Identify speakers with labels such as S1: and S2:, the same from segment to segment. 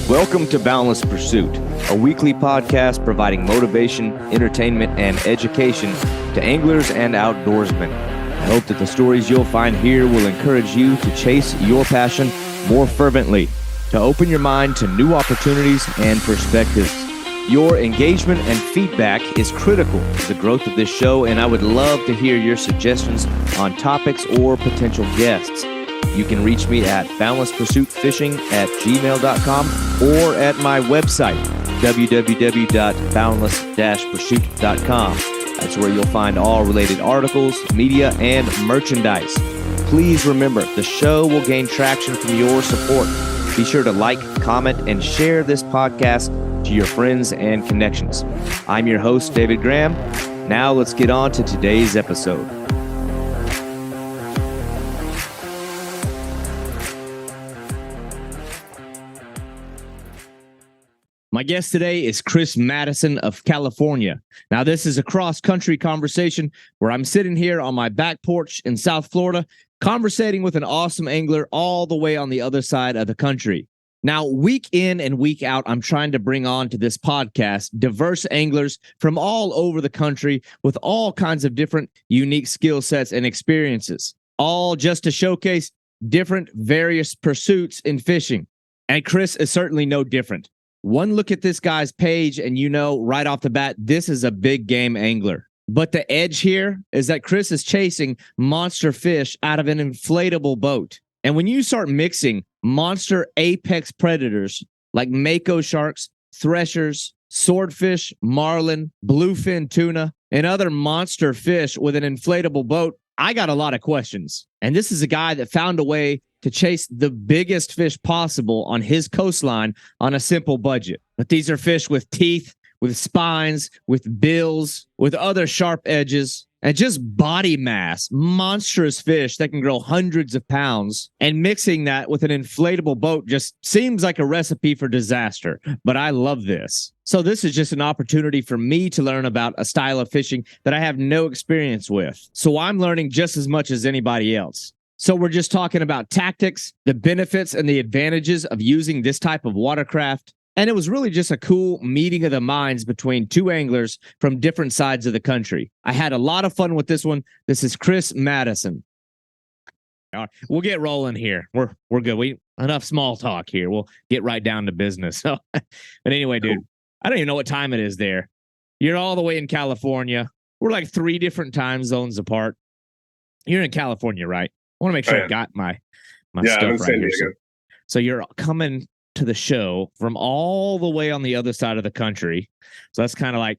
S1: Welcome to Boundless Pursuit, a weekly podcast providing motivation, entertainment, and education to anglers and outdoorsmen. I hope that the stories you'll find here will encourage you to chase your passion more fervently, to open your mind to new opportunities and perspectives. Your engagement and feedback is critical to the growth of this show, and I would love to hear your suggestions on topics or potential guests. You can reach me at boundlesspursuitfishing@gmail.com or at my website, www.boundless-pursuit.com. That's where you'll find all related articles, media, and merchandise. Please remember, the show will gain traction from your support. Be sure to like, comment, and share this podcast to your friends and connections. I'm your host, David Graham. Now let's get on to today's episode. My guest today is Chris Madison of California. Now, this is a cross-country conversation where I'm sitting here on my back porch in South Florida, conversating with an awesome angler all the way on the other side of the country. Now, week in and week out, I'm trying to bring on to this podcast diverse anglers from all over the country with all kinds of different unique skill sets and experiences, all just to showcase different various pursuits in fishing. And Chris is certainly no different. One look at this guy's page and you know right off the bat, this is a big game angler. But the edge here is that Chris is chasing monster fish out of an inflatable boat. And when you start mixing monster apex predators like mako sharks, threshers, swordfish, marlin, bluefin tuna, and other monster fish with an inflatable boat, I got a lot of questions. And this is a guy that found a way to chase the biggest fish possible on his coastline on a simple budget. But these are fish with teeth, with spines, with bills, with other sharp edges, and just body mass, monstrous fish that can grow hundreds of pounds. And mixing that with an inflatable boat just seems like a recipe for disaster. But I love this. So this is just an opportunity for me to learn about a style of fishing that I have no experience with. So I'm learning just as much as anybody else. So we're just talking about tactics, the benefits and the advantages of using this type of watercraft. And it was really just a cool meeting of the minds between two anglers from different sides of the country. I had a lot of fun with this one. This is Chris Madison. All right, we'll get rolling here. We're good. Enough small talk here. We'll get right down to business. So, but anyway, dude, I don't even know what time it is there. You're all the way in California. We're like 3 different time zones apart. You're in California, right? I want to make sure I got my stuff right here. So you're coming to the show from all the way on the other side of the country. So that's kind of like,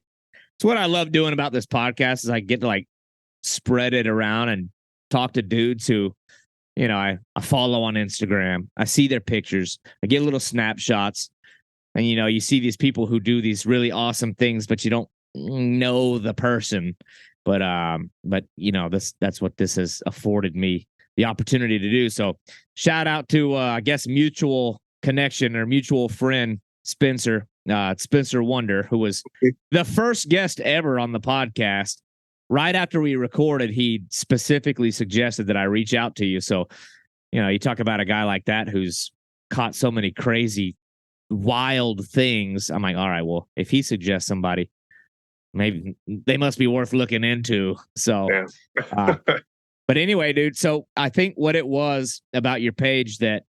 S1: it's what I love doing about this podcast is I get to like spread it around and talk to dudes who, you know, I follow on Instagram. I see their pictures. I get little snapshots. And, you know, you see these people who do these really awesome things, but you don't know the person. But you know, that's what this has afforded me the opportunity to do. So shout out to, I guess, mutual connection or mutual friend, Spencer Wonder, who was the first guest ever on the podcast. Right after we recorded, he specifically suggested that I reach out to you. So, you know, you talk about a guy like that who's caught so many crazy, wild things. I'm like, all right, well, if he suggests somebody, maybe they must be worth looking into. So, yeah. But anyway, dude, so I think what it was about your page that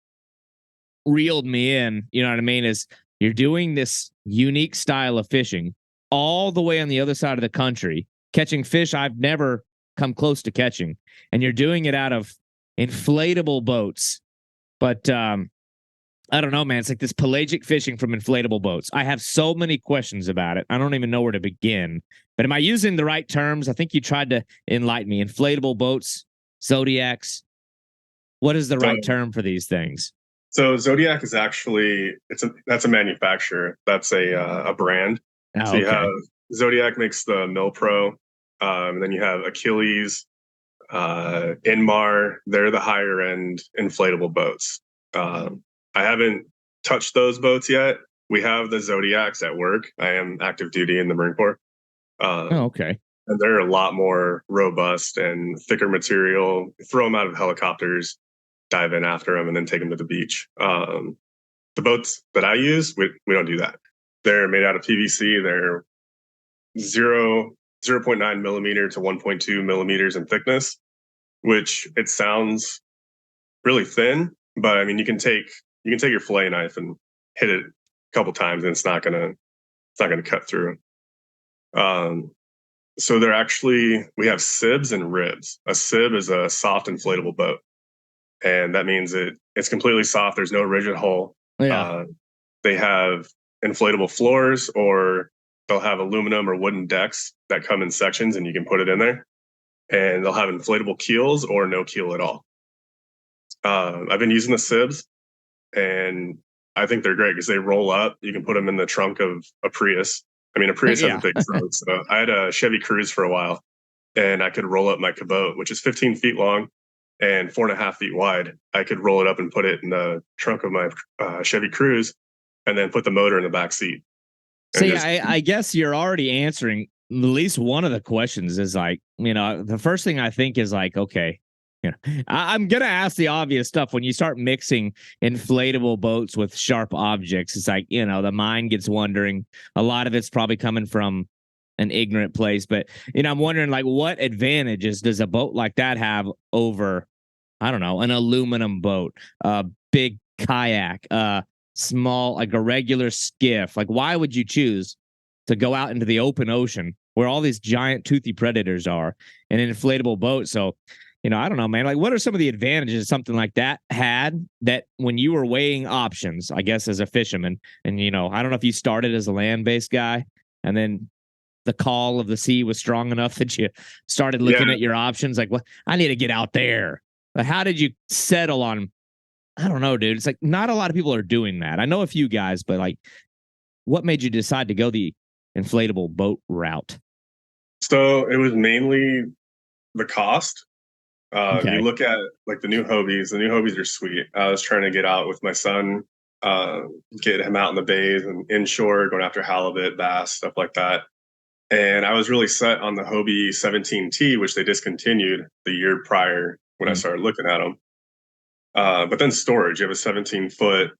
S1: reeled me in, you know what I mean, is you're doing this unique style of fishing all the way on the other side of the country, catching fish I've never come close to catching. And you're doing it out of inflatable boats. But I don't know, man. It's like this pelagic fishing from inflatable boats. I have so many questions about it. I don't even know where to begin. But am I using the right terms? I think you tried to enlighten me. Inflatable boats, Zodiacs. What is the right term for these things?
S2: So Zodiac is actually that's a manufacturer. That's a brand. Oh, so you have Zodiac makes the Milpro, and then you have Achilles, Inmar. They're the higher end inflatable boats. I haven't touched those boats yet. We have the Zodiacs at work. I am active duty in the Marine Corps.
S1: Okay.
S2: And they're a lot more robust and thicker material. Throw them out of helicopters, dive in after them, and then take them to the beach. The the boats that I use, we don't do that. They're made out of PVC. They're 0.9 millimeter to 1.2 millimeters in thickness, which it sounds really thin, but I mean, you can take your fillet knife and hit it a couple times, and it's not gonna cut through. So we have sibs and ribs. A sib is a soft inflatable boat, and that means it's completely soft. There's no rigid hull.
S1: Yeah.
S2: They have inflatable floors, or they'll have aluminum or wooden decks that come in sections, and you can put it in there. And they'll have inflatable keels or no keel at all. I've been using the sibs, and I think they're great because they roll up. You can put them in the trunk of a Prius. I mean, a Prius has a big trunk. So I had a Chevy Cruze for a while, and I could roll up my Cabot, which is 15 feet long and 4.5 feet wide. I could roll it up and put it in the trunk of my Chevy Cruze, and then put the motor in the back seat.
S1: See, I guess you're already answering at least one of the questions. Is like, the first thing I think is like, okay, I'm gonna ask the obvious stuff. When you start mixing inflatable boats with sharp objects, it's like, the mind gets wondering. A lot of it's probably coming from an ignorant place, but I'm wondering, like, what advantages does a boat like that have over, I don't know, an aluminum boat, a big kayak, small, like a regular skiff? Like, why would you choose to go out into the open ocean where all these giant toothy predators are, in an inflatable boat? So, I don't know, man. Like, what are some of the advantages something like that had, that when you were weighing options, I guess, as a fisherman, and, I don't know if you started as a land-based guy and then the call of the sea was strong enough that you started looking at your options, like, well, I need to get out there. But how did you settle on, I don't know, dude. It's like not a lot of people are doing that. I know a few guys, but like, what made you decide to go the inflatable boat route?
S2: So it was mainly the cost.
S1: Okay.
S2: You look at like the new Hobies. The new Hobies are sweet. I was trying to get out with my son, get him out in the bays and inshore, going after halibut, bass, stuff like that. And I was really set on the Hobie 17T, which they discontinued the year prior when I started looking at them. But then storage, you have a 17-foot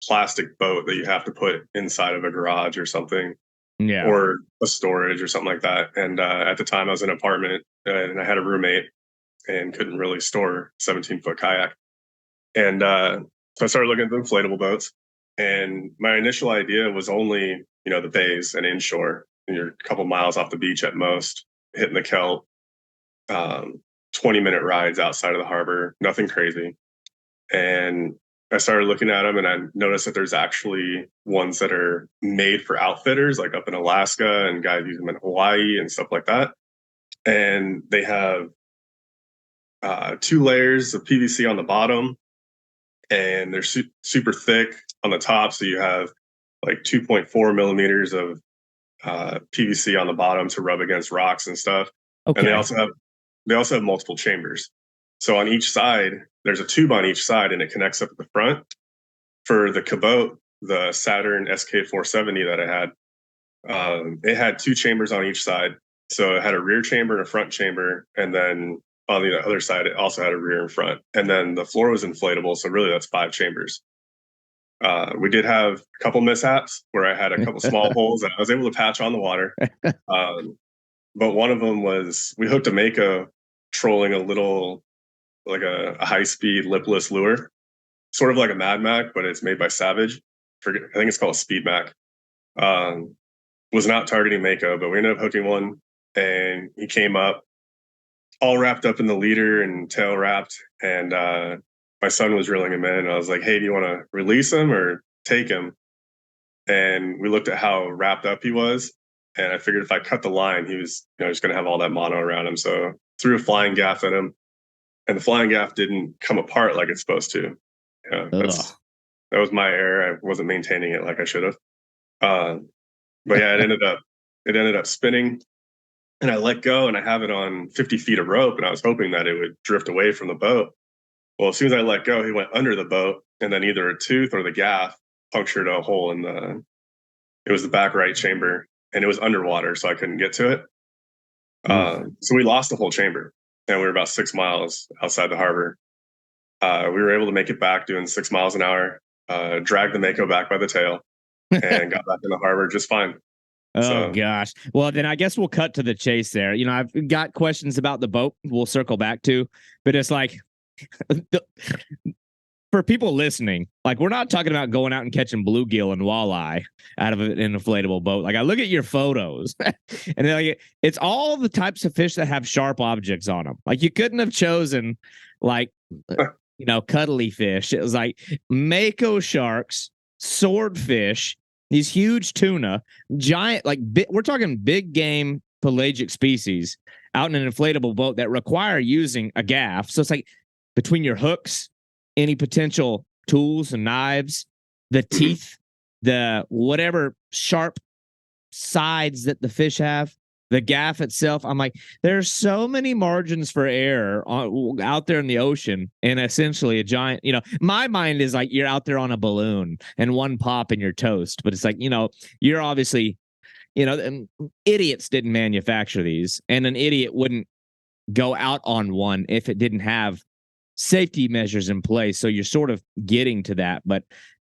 S2: plastic boat that you have to put inside of a garage or something, or a storage or something like that. And at the time, I was in an apartment and I had a roommate and couldn't really store 17-foot kayak. And so I started looking at the inflatable boats. And my initial idea was only, the bays and inshore. And you're a couple miles off the beach at most, hitting the kelp, 20-minute rides outside of the harbor, nothing crazy. And I started looking at them, and I noticed that there's actually ones that are made for outfitters, like up in Alaska, and guys use them in Hawaii and stuff like that. And they have 2 layers of PVC on the bottom, and they're super thick on the top. So you have like 2.4 millimeters of PVC on the bottom to rub against rocks and stuff. Okay. And they also have multiple chambers. So on each side, there's a tube on each side, and it connects up at the front. For the Cabot, the Saturn SK470 that I had, it had 2 chambers on each side. So it had a rear chamber and a front chamber, and then on the other side, it also had a rear and front. And then the floor was inflatable, so really that's 5 chambers. We did have a couple mishaps where I had a couple small holes that I was able to patch on the water. But one of them was we hooked a mako trolling a little, like a high-speed lipless lure, sort of like a Mad Mac, but it's made by Savage. I think it's called a Speed Mac. Was not targeting mako, but we ended up hooking one, and he came up all wrapped up in the leader and tail wrapped. And my son was reeling him in. And I was like, hey, do you want to release him or take him? And we looked at how wrapped up he was. And I figured if I cut the line, he was just going to have all that mono around him. So threw a flying gaff at him. And the flying gaff didn't come apart like it's supposed to. That was my error. I wasn't maintaining it like I should have. But yeah, it ended up spinning. And I let go, and I have it on 50 feet of rope, and I was hoping that it would drift away from the boat. Well, as soon as I let go, he went under the boat, and then either a tooth or the gaff punctured a hole in it was the back right chamber, and it was underwater, so I couldn't get to it. So we lost the whole chamber, and we were about 6 miles outside the harbor. We were able to make it back doing 6 miles an hour. dragged the mako back by the tail, and got back in the harbor just fine.
S1: Oh gosh. Well, then I guess we'll cut to the chase there. I've got questions about the boat we'll circle back to, but it's like for people listening, like we're not talking about going out and catching bluegill and walleye out of an inflatable boat. Like I look at your photos and like it's all the types of fish that have sharp objects on them. Like you couldn't have chosen like cuddly fish. It was like mako sharks, swordfish, these huge tuna, giant, like we're talking big game pelagic species out in an inflatable boat that require using a gaff. So it's like between your hooks, any potential tools and knives, the teeth, the whatever sharp sides that the fish have, the gaff itself. I'm like, there's so many margins for error out there in the ocean, and essentially a giant, my mind is like you're out there on a balloon and one pop and you're toast. But it's like, you're obviously, idiots didn't manufacture these, and an idiot wouldn't go out on one if it didn't have safety measures in place. So you're sort of getting to that. But,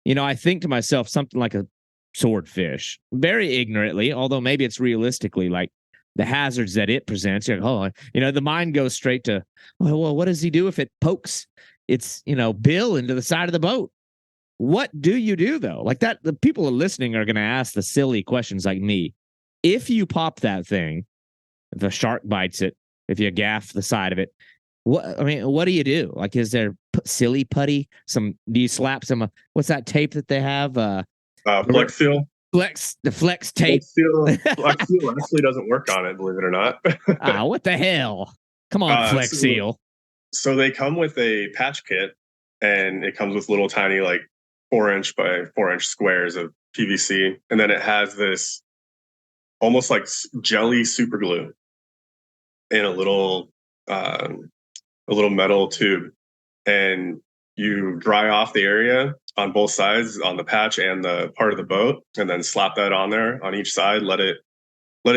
S1: I think to myself, something like a swordfish, very ignorantly, although maybe it's realistically like the hazards that it presents. You're like, the mind goes straight to, well, what does he do if it pokes its, bill into the side of the boat? What do you do though? Like that, the people listening are going to ask the silly questions like me. If you pop that thing, if a shark bites it, if you gaff the side of it, what do you do? Like, is there silly putty? Do you slap some, what's that tape that they have?
S2: Flex seal.
S1: The flex tape.
S2: Flex seal actually doesn't work on it, believe it or not.
S1: What the hell? Come on, Flex seal.
S2: So they come with a patch kit, and it comes with little tiny, like 4-inch by 4-inch squares of PVC. And then it has this almost like jelly super glue in a little metal tube. And you dry off the area on both sides, on the patch and the part of the boat, and then slap that on there on each side, let it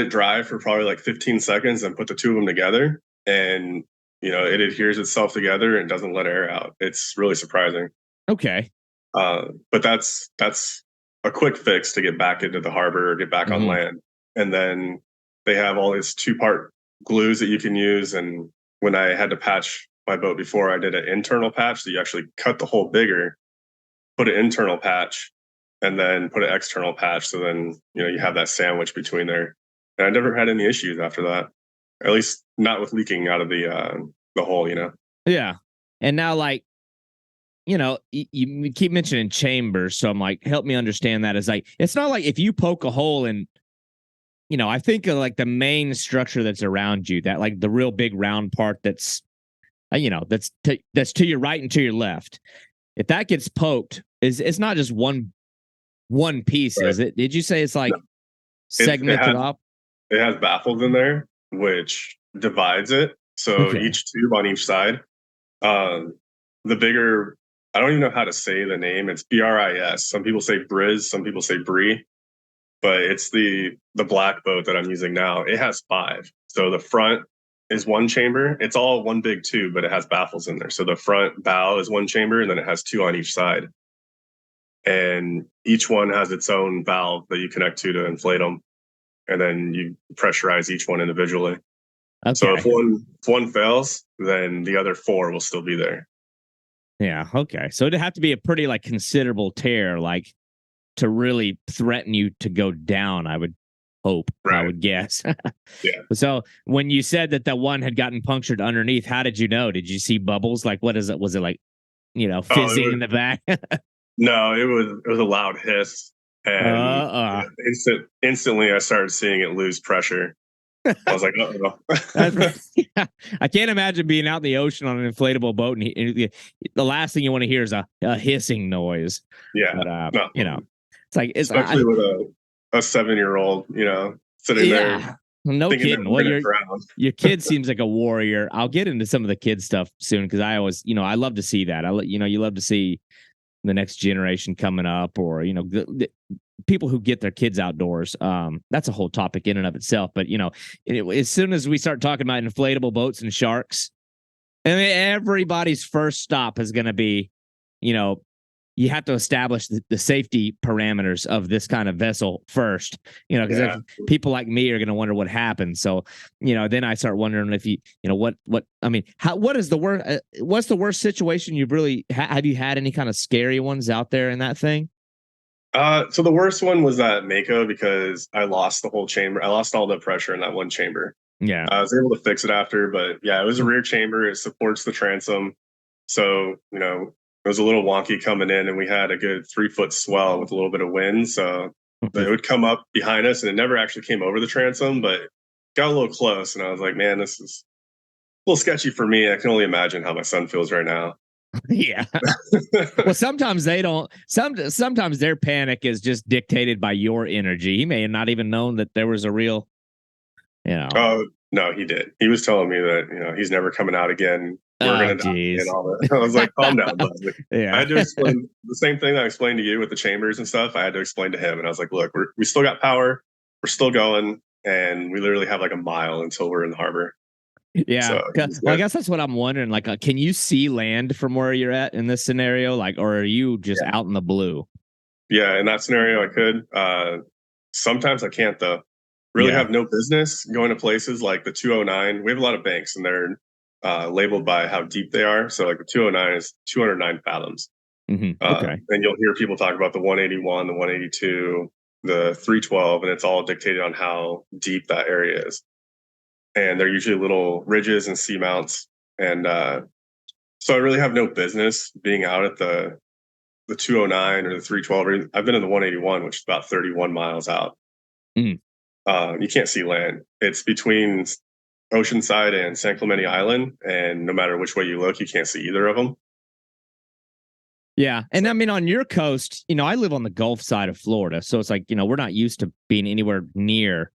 S2: dry for probably like 15 seconds, and put the two of them together. And, it adheres itself together and doesn't let air out. It's really surprising.
S1: Okay.
S2: But that's a quick fix to get back into the harbor or get back on land. And then they have all these 2-part glues that you can use. And when I had to patch my boat before, I did an internal patch. So you actually cut the hole bigger, put an internal patch, and then put an external patch. So then, you have that sandwich between there. And I never had any issues after that, or at least not with leaking out of the hole,
S1: Yeah. And now, like, you keep mentioning chambers. So I'm like, help me understand that. It's like, it's not like if you poke a hole in, I think of like the main structure that's around you, that like the real big round part that's, that's to your right and to your left. If that gets poked, it's not just one piece, right? Is it? Did you say it's like segmented up?
S2: It has baffles in there, which divides it. So each tube on each side. The bigger, I don't even know how to say the name. It's BRIS. Some people say Briz, some people say Brie. But it's the black boat that I'm using now. It has 5. So the front is one chamber. It's all one big tube, but it has baffles in there. So the front bow is one chamber, and then it has 2 on each side. And each one has its own valve that you connect to inflate them. And then you pressurize each one individually. Okay. So if one fails, then the other 4 will still be there.
S1: Yeah. Okay. So it'd have to be a pretty like considerable tear, like to really threaten you to go down, I would hope, right. I would guess.
S2: Yeah.
S1: So when you said that one had gotten punctured underneath, how did you know? Did you see bubbles? Like, what is it? Was it like, fizzing in the back?
S2: No, it was a loud hiss. And instantly I started seeing it lose pressure. I was like,
S1: uh-oh. I can't imagine being out in the ocean on an inflatable boat and the last thing you want to hear is a hissing noise.
S2: Yeah.
S1: But, it's like,
S2: especially with a 7-year-old, sitting there.
S1: No kidding. Well, your kid seems like a warrior. I'll get into some of the kid stuff soon, because I always, I love to see that. you love to see the next generation coming up, or the people who get their kids outdoors. That's a whole topic in and of itself. But as soon as we start talking about inflatable boats and sharks, I mean, everybody's first stop is going to be, you have to establish the safety parameters of this kind of vessel first, because people like me are going to wonder what happened. So, then I start wondering if I mean, what is the worst, what's the worst situation you've really, have you had any kind of scary ones out there in that thing?
S2: So the worst one was that mako because I lost the whole chamber. I lost all the pressure in that one chamber.
S1: Yeah.
S2: I was able to fix it after, but yeah, it was a rear chamber. It supports the transom. So, it was a little wonky coming in, and we had a good 3 foot swell with a little bit of wind. So it would come up behind us, and it never actually came over the transom, but got a little close. And I was like, man, this is a little sketchy for me. I can only imagine how my son feels right now.
S1: Yeah. Well, sometimes they don't. Sometimes their panic is just dictated by your energy. He may have not even known that there was a real,
S2: Oh, no, he did. He was telling me that, he's never coming out again. We're going to die and all that. I was like, calm down, bud.
S1: Yeah.
S2: I had to explain the same thing that I explained to you with the chambers and stuff. I had to explain to him, and I was like, look, we still got power. We're still going. And we literally have like a mile until we're in the harbor.
S1: Yeah.
S2: So,
S1: well, I guess that's what I'm wondering. Like, can you see land from where you're at in this scenario? Like, or are you just out in the blue?
S2: Yeah. In that scenario, I could. Sometimes I can't, though. Really have no business going to places like the 209. We have a lot of banks, and they're labeled by how deep they are. So like the 209 is 209 fathoms.
S1: Okay.
S2: And you'll hear people talk about the 181, the 182, the 312, and it's all dictated on how deep that area is. And they're usually little ridges and seamounts. And so I really have no business being out at the 209 or the 312. I've been in the 181, which is about 31 miles out. You can't see land. It's between Oceanside and San Clemente Island, and no matter which way you look, you can't see either of them.
S1: Yeah. And I mean, on your coast, I live on the Gulf side of Florida. So it's like, we're not used to being anywhere near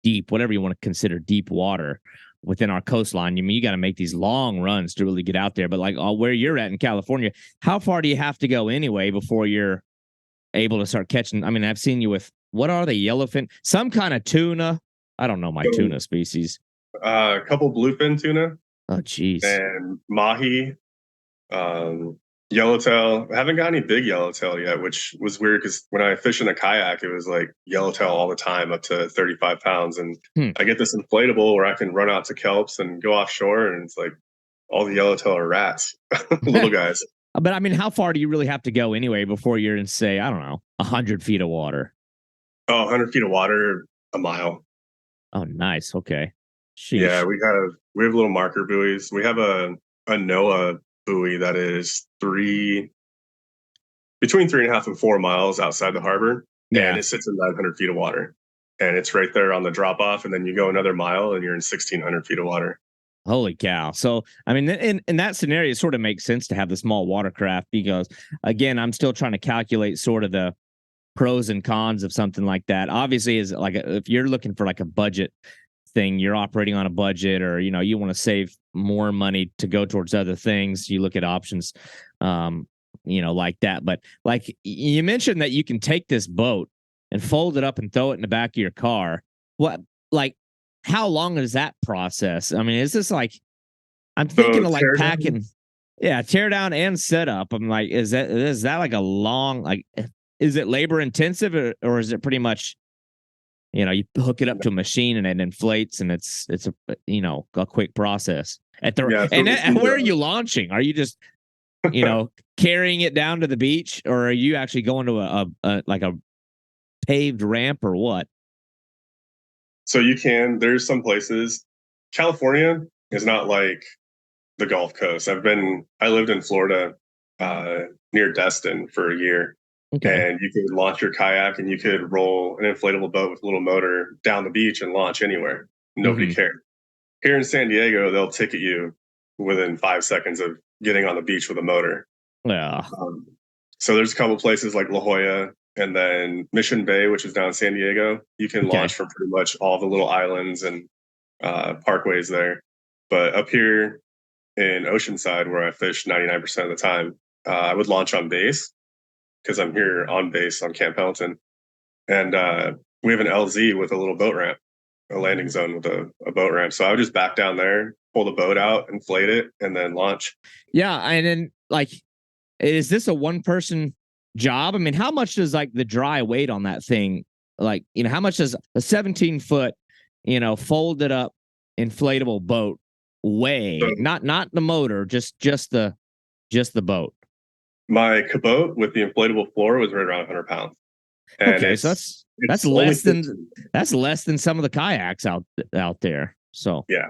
S1: deep, whatever you want to consider deep water within our coastline. I mean, you got to make these long runs to really get out there. But like where you're at in California, how far do you have to go anyway before you're able to start catching? I mean, I've seen you with, what are they, yellowfin? Some kind of tuna. I don't know my tuna species.
S2: A couple bluefin tuna.
S1: Oh, geez.
S2: And mahi, yellowtail. I haven't got any big yellowtail yet, which was weird because when I fish in a kayak, it was like yellowtail all the time, up to 35 pounds. And I get this inflatable where I can run out to kelps and go offshore, and it's like all the yellowtail are rats, little guys.
S1: But I mean, how far do you really have to go anyway before you're in, say, I don't know, 100 feet of water?
S2: Oh, 100 feet of water, a mile.
S1: Oh, nice. Okay. Sheesh.
S2: Yeah, we have little marker buoys. We have a NOAA buoy that is between 3.5 and 4 miles outside the harbor. Yeah. And it sits in 900 feet of water. And it's right there on the drop off. And then you go another mile and you're in 1,600 feet of water.
S1: Holy cow. So, I mean, in that scenario, it sort of makes sense to have the small watercraft because, again, I'm still trying to calculate sort of the pros and cons of something like that. Obviously, is like if you're looking for like a budget thing, you're operating on a budget, or you want to save more money to go towards other things, you look at options like that. But like you mentioned that you can take this boat and fold it up and throw it in the back of your car. How long is that process? I mean, is this like, I'm thinking of like packing, tear down and set up. I'm like, is that like a long, like, is it labor intensive, or is it pretty much, you hook it up to a machine and it inflates, and it's a quick process where are you launching? Are you just, carrying it down to the beach, or are you actually going to a paved ramp, or what?
S2: So there's some places. California is not like the Gulf Coast. I lived in Florida, near Destin for a year. Okay. And you could launch your kayak and you could roll an inflatable boat with a little motor down the beach and launch anywhere. Nobody cared. Here in San Diego, they'll ticket you within 5 seconds of getting on the beach with a motor.
S1: Yeah.
S2: So there's a couple places like La Jolla, and then Mission Bay, which is down in San Diego. You can launch from pretty much all the little islands and parkways there. But up here in Oceanside, where I fish 99% of the time, I would launch on base because I'm here on base on Camp Pendleton. And we have an LZ with a little boat ramp, a landing zone with a boat ramp. So I would just back down there, pull the boat out, inflate it, and then launch.
S1: Yeah. And then like is this a one person job? I mean, how much does like the dry weight on that thing? Like, how much does a 17-foot, folded up inflatable boat
S2: So
S1: weigh? Not the motor, just the boat.
S2: my cabote with the inflatable floor was right around 100 pounds, and
S1: Okay, so that's
S2: it's only
S1: less than
S2: 15.
S1: some of the kayaks out there. So
S2: Yeah,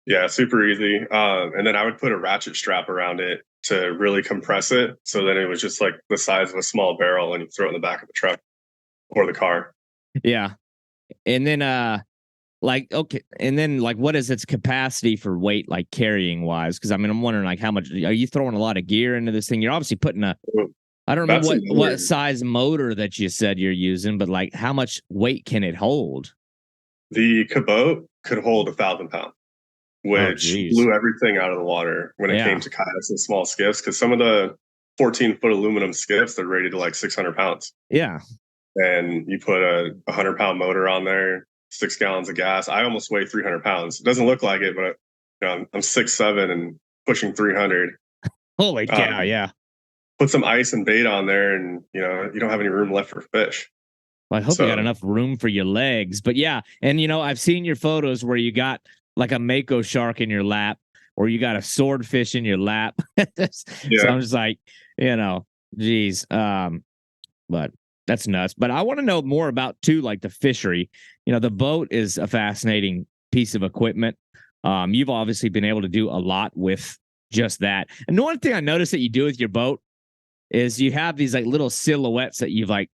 S2: yeah, super easy. And then I would put a ratchet strap around it to really compress it, so then it was just like the size of a small barrel, and you throw it in the back of the truck or the car.
S1: yeah, and then like okay, and then like what is its capacity for weight, like carrying wise? Because I mean, I'm wondering like how much are you throwing a lot of gear into this thing? You're obviously putting
S2: So
S1: I don't know
S2: that's
S1: what
S2: another.
S1: size motor that you said you're using, but like how much weight can it hold?
S2: The cabote could hold 1,000 pounds,
S1: Oh,
S2: which
S1: geez.
S2: blew everything out of the water when it came
S1: Yeah.
S2: to kayaks and small skiffs. Because some of the 14-foot aluminum skiffs, they're rated to like 600 pounds.
S1: Yeah.
S2: And you put a 100-pound motor on there, 6 gallons of gas. I almost weigh 300 pounds. It doesn't look like it, but I'm 6'7" and pushing 300.
S1: Holy cow.
S2: Um,
S1: Yeah.
S2: put some ice and bait on there, and you don't have any room left for fish.
S1: Well, I hope you got
S2: So
S1: enough room for your legs. But yeah, and I've seen your photos where you got like a mako shark in your lap, or you got a swordfish in your lap. So
S2: yeah,
S1: I'm just like, geez. But that's nuts. But I want to know more about too, like the fishery. The boat is a fascinating piece of equipment. You've obviously been able to do a lot with just that. And the one thing I noticed that you do with your boat is you have these like little silhouettes that you've like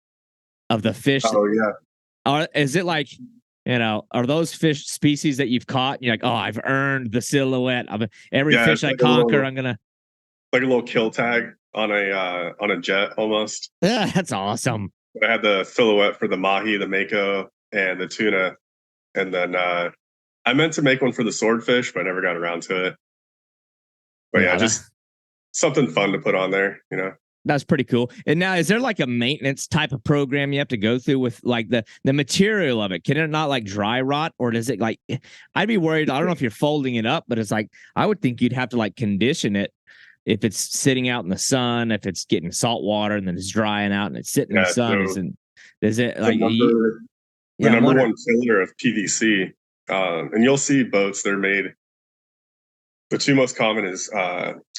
S1: of the fish.
S2: oh yeah,
S1: Is it like, are those fish species that you've caught? And you're like, oh, I've earned the silhouette of every
S2: yeah.
S1: fish
S2: It's
S1: I conquer. I'm gonna.
S2: like a little kill tag on a jet almost.
S1: Yeah, that's awesome.
S2: I had the silhouette for the mahi, the mako, and the tuna, and then I meant to make one for the swordfish, but I never got around to it. But yeah,
S1: Yeah,
S2: just something fun to put on there.
S1: that's pretty cool. And now, is there like a maintenance type of program you have to go through with like the material of it? Can it not like dry rot, or does it like? I'd be worried. I don't know if you're folding it up, but it's like I would think you'd have to like condition it if it's sitting out in the sun, if it's getting salt water and then it's drying out and it's sitting in the
S2: Yeah,
S1: sun.
S2: so
S1: Is it
S2: the
S1: like?
S2: number the
S1: Yeah, I'm
S2: number
S1: wondering.
S2: one killer of PVC, and you'll see boats that are made. The two most common is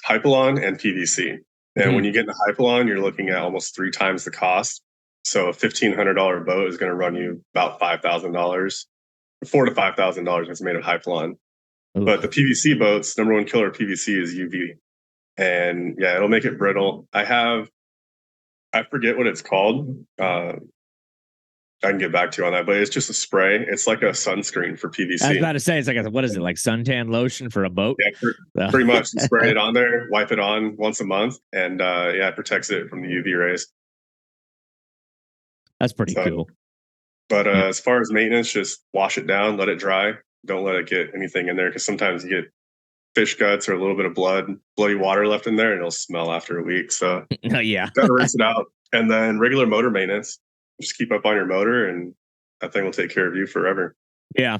S2: Hypalon and PVC. And when
S1: Mhm.
S2: you get into Hypalon, you're looking at almost 3 times the cost. So a $1,500 boat is going to run you about $5,000, $4,000 to $5,000 if it's made of Hypalon. But the
S1: Oof.
S2: PVC boats, number one killer of PVC is UV, and yeah, it'll make it brittle. I forget what it's called. I can get back to you on that, but it's just a spray. It's like a sunscreen for
S1: I was
S2: PVC.
S1: about to say it's like what is it like suntan lotion for a boat?
S2: Yeah, pretty much. You spray it on there, wipe it on once a month, and yeah, it protects it from the UV rays.
S1: That's pretty
S2: So,
S1: cool.
S2: but
S1: Yeah.
S2: as far as maintenance, just wash it down, let it dry. Don't let it get anything in there because sometimes you get fish guts or a little bit of bloody water left in there, and it'll smell after a week. So,
S1: Yeah.
S2: gotta rinse it out. And then regular motor maintenance. Just keep up on your motor, and that thing will take care of you forever.
S1: Yeah.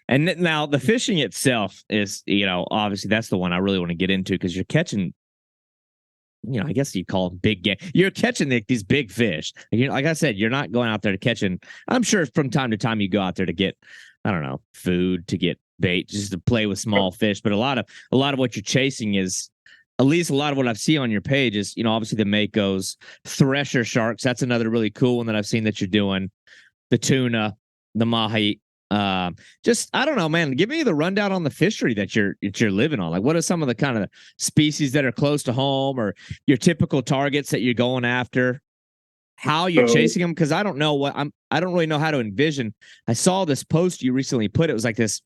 S1: And now the fishing itself is, obviously that's the one I really want to get into because you're catching, I guess you call them big game. You're catching these big fish. Like I said, you're not going out there to catching. I'm sure from time to time you go out there to get, I don't know, food, to get bait, just to play with small fish. But a lot of what you're chasing is, at least a lot of what I've seen on your page is, obviously the makos, thresher sharks. That's another really cool one that I've seen that you're doing. The tuna, the mahi. Just I don't know, man. Give me the rundown on the fishery that you're living on. Like, what are some of the kind of species that are close to home, or your typical targets that you're going after? How you're
S2: So,
S1: chasing them? Because I don't know I don't really know how to envision. I saw this post you recently put. It was like this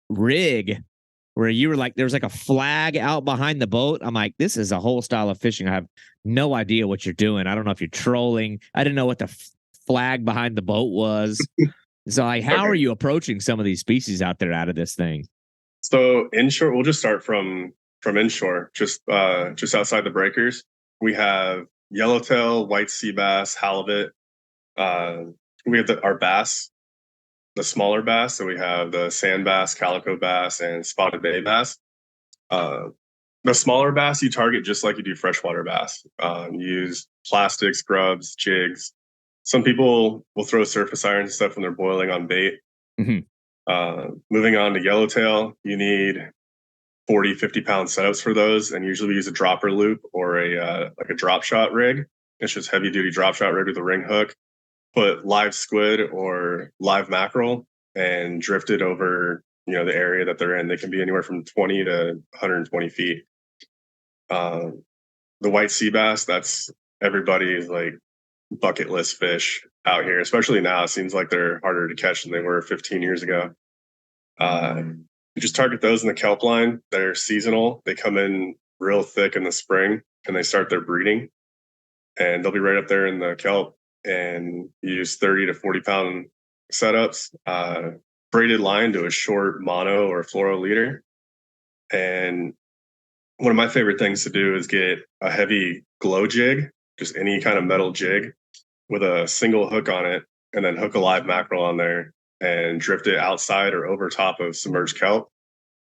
S1: rig where you were like, there was like a flag out behind the boat. I'm like, this is a whole style of fishing. I have no idea what you're doing. I don't know if you're trolling. I didn't know what the flag behind the boat was. So, like, how are
S2: okay.
S1: you approaching some of these species out there out of this thing?
S2: So inshore, we'll just start from inshore, just outside the breakers. We have yellowtail, white sea bass, halibut. Uh, we have our bass, the smaller bass. So we have the sand bass, calico bass, and spotted bay bass. Uh, The smaller bass you target just like you do freshwater bass. You use plastics, grubs, jigs. Some people will throw surface iron and stuff when they're boiling on bait.
S1: Mm-hmm.
S2: Moving on to yellowtail, you need 40, 50-pound setups for those, and usually we use a dropper loop or a like a drop shot rig. It's just heavy duty drop shot rig with a ring hook. Put live squid or live mackerel and drift it over the area that they're in. They can be anywhere from 20 to 120 feet. The white sea bass, that's everybody's like bucket list fish out here, especially now. It seems like they're harder to catch than they were 15 years ago. You just target those in the kelp line. They're seasonal. They come in real thick in the spring and they start their breeding, and they'll be right up there in the kelp. And you use 30 to 40-pound setups, braided line to a short mono or fluoro leader. And one of my favorite things to do is get a heavy glow jig, just any kind of metal jig with a single hook on it, and then hook a live mackerel on there and drift it outside or over top of submerged kelp.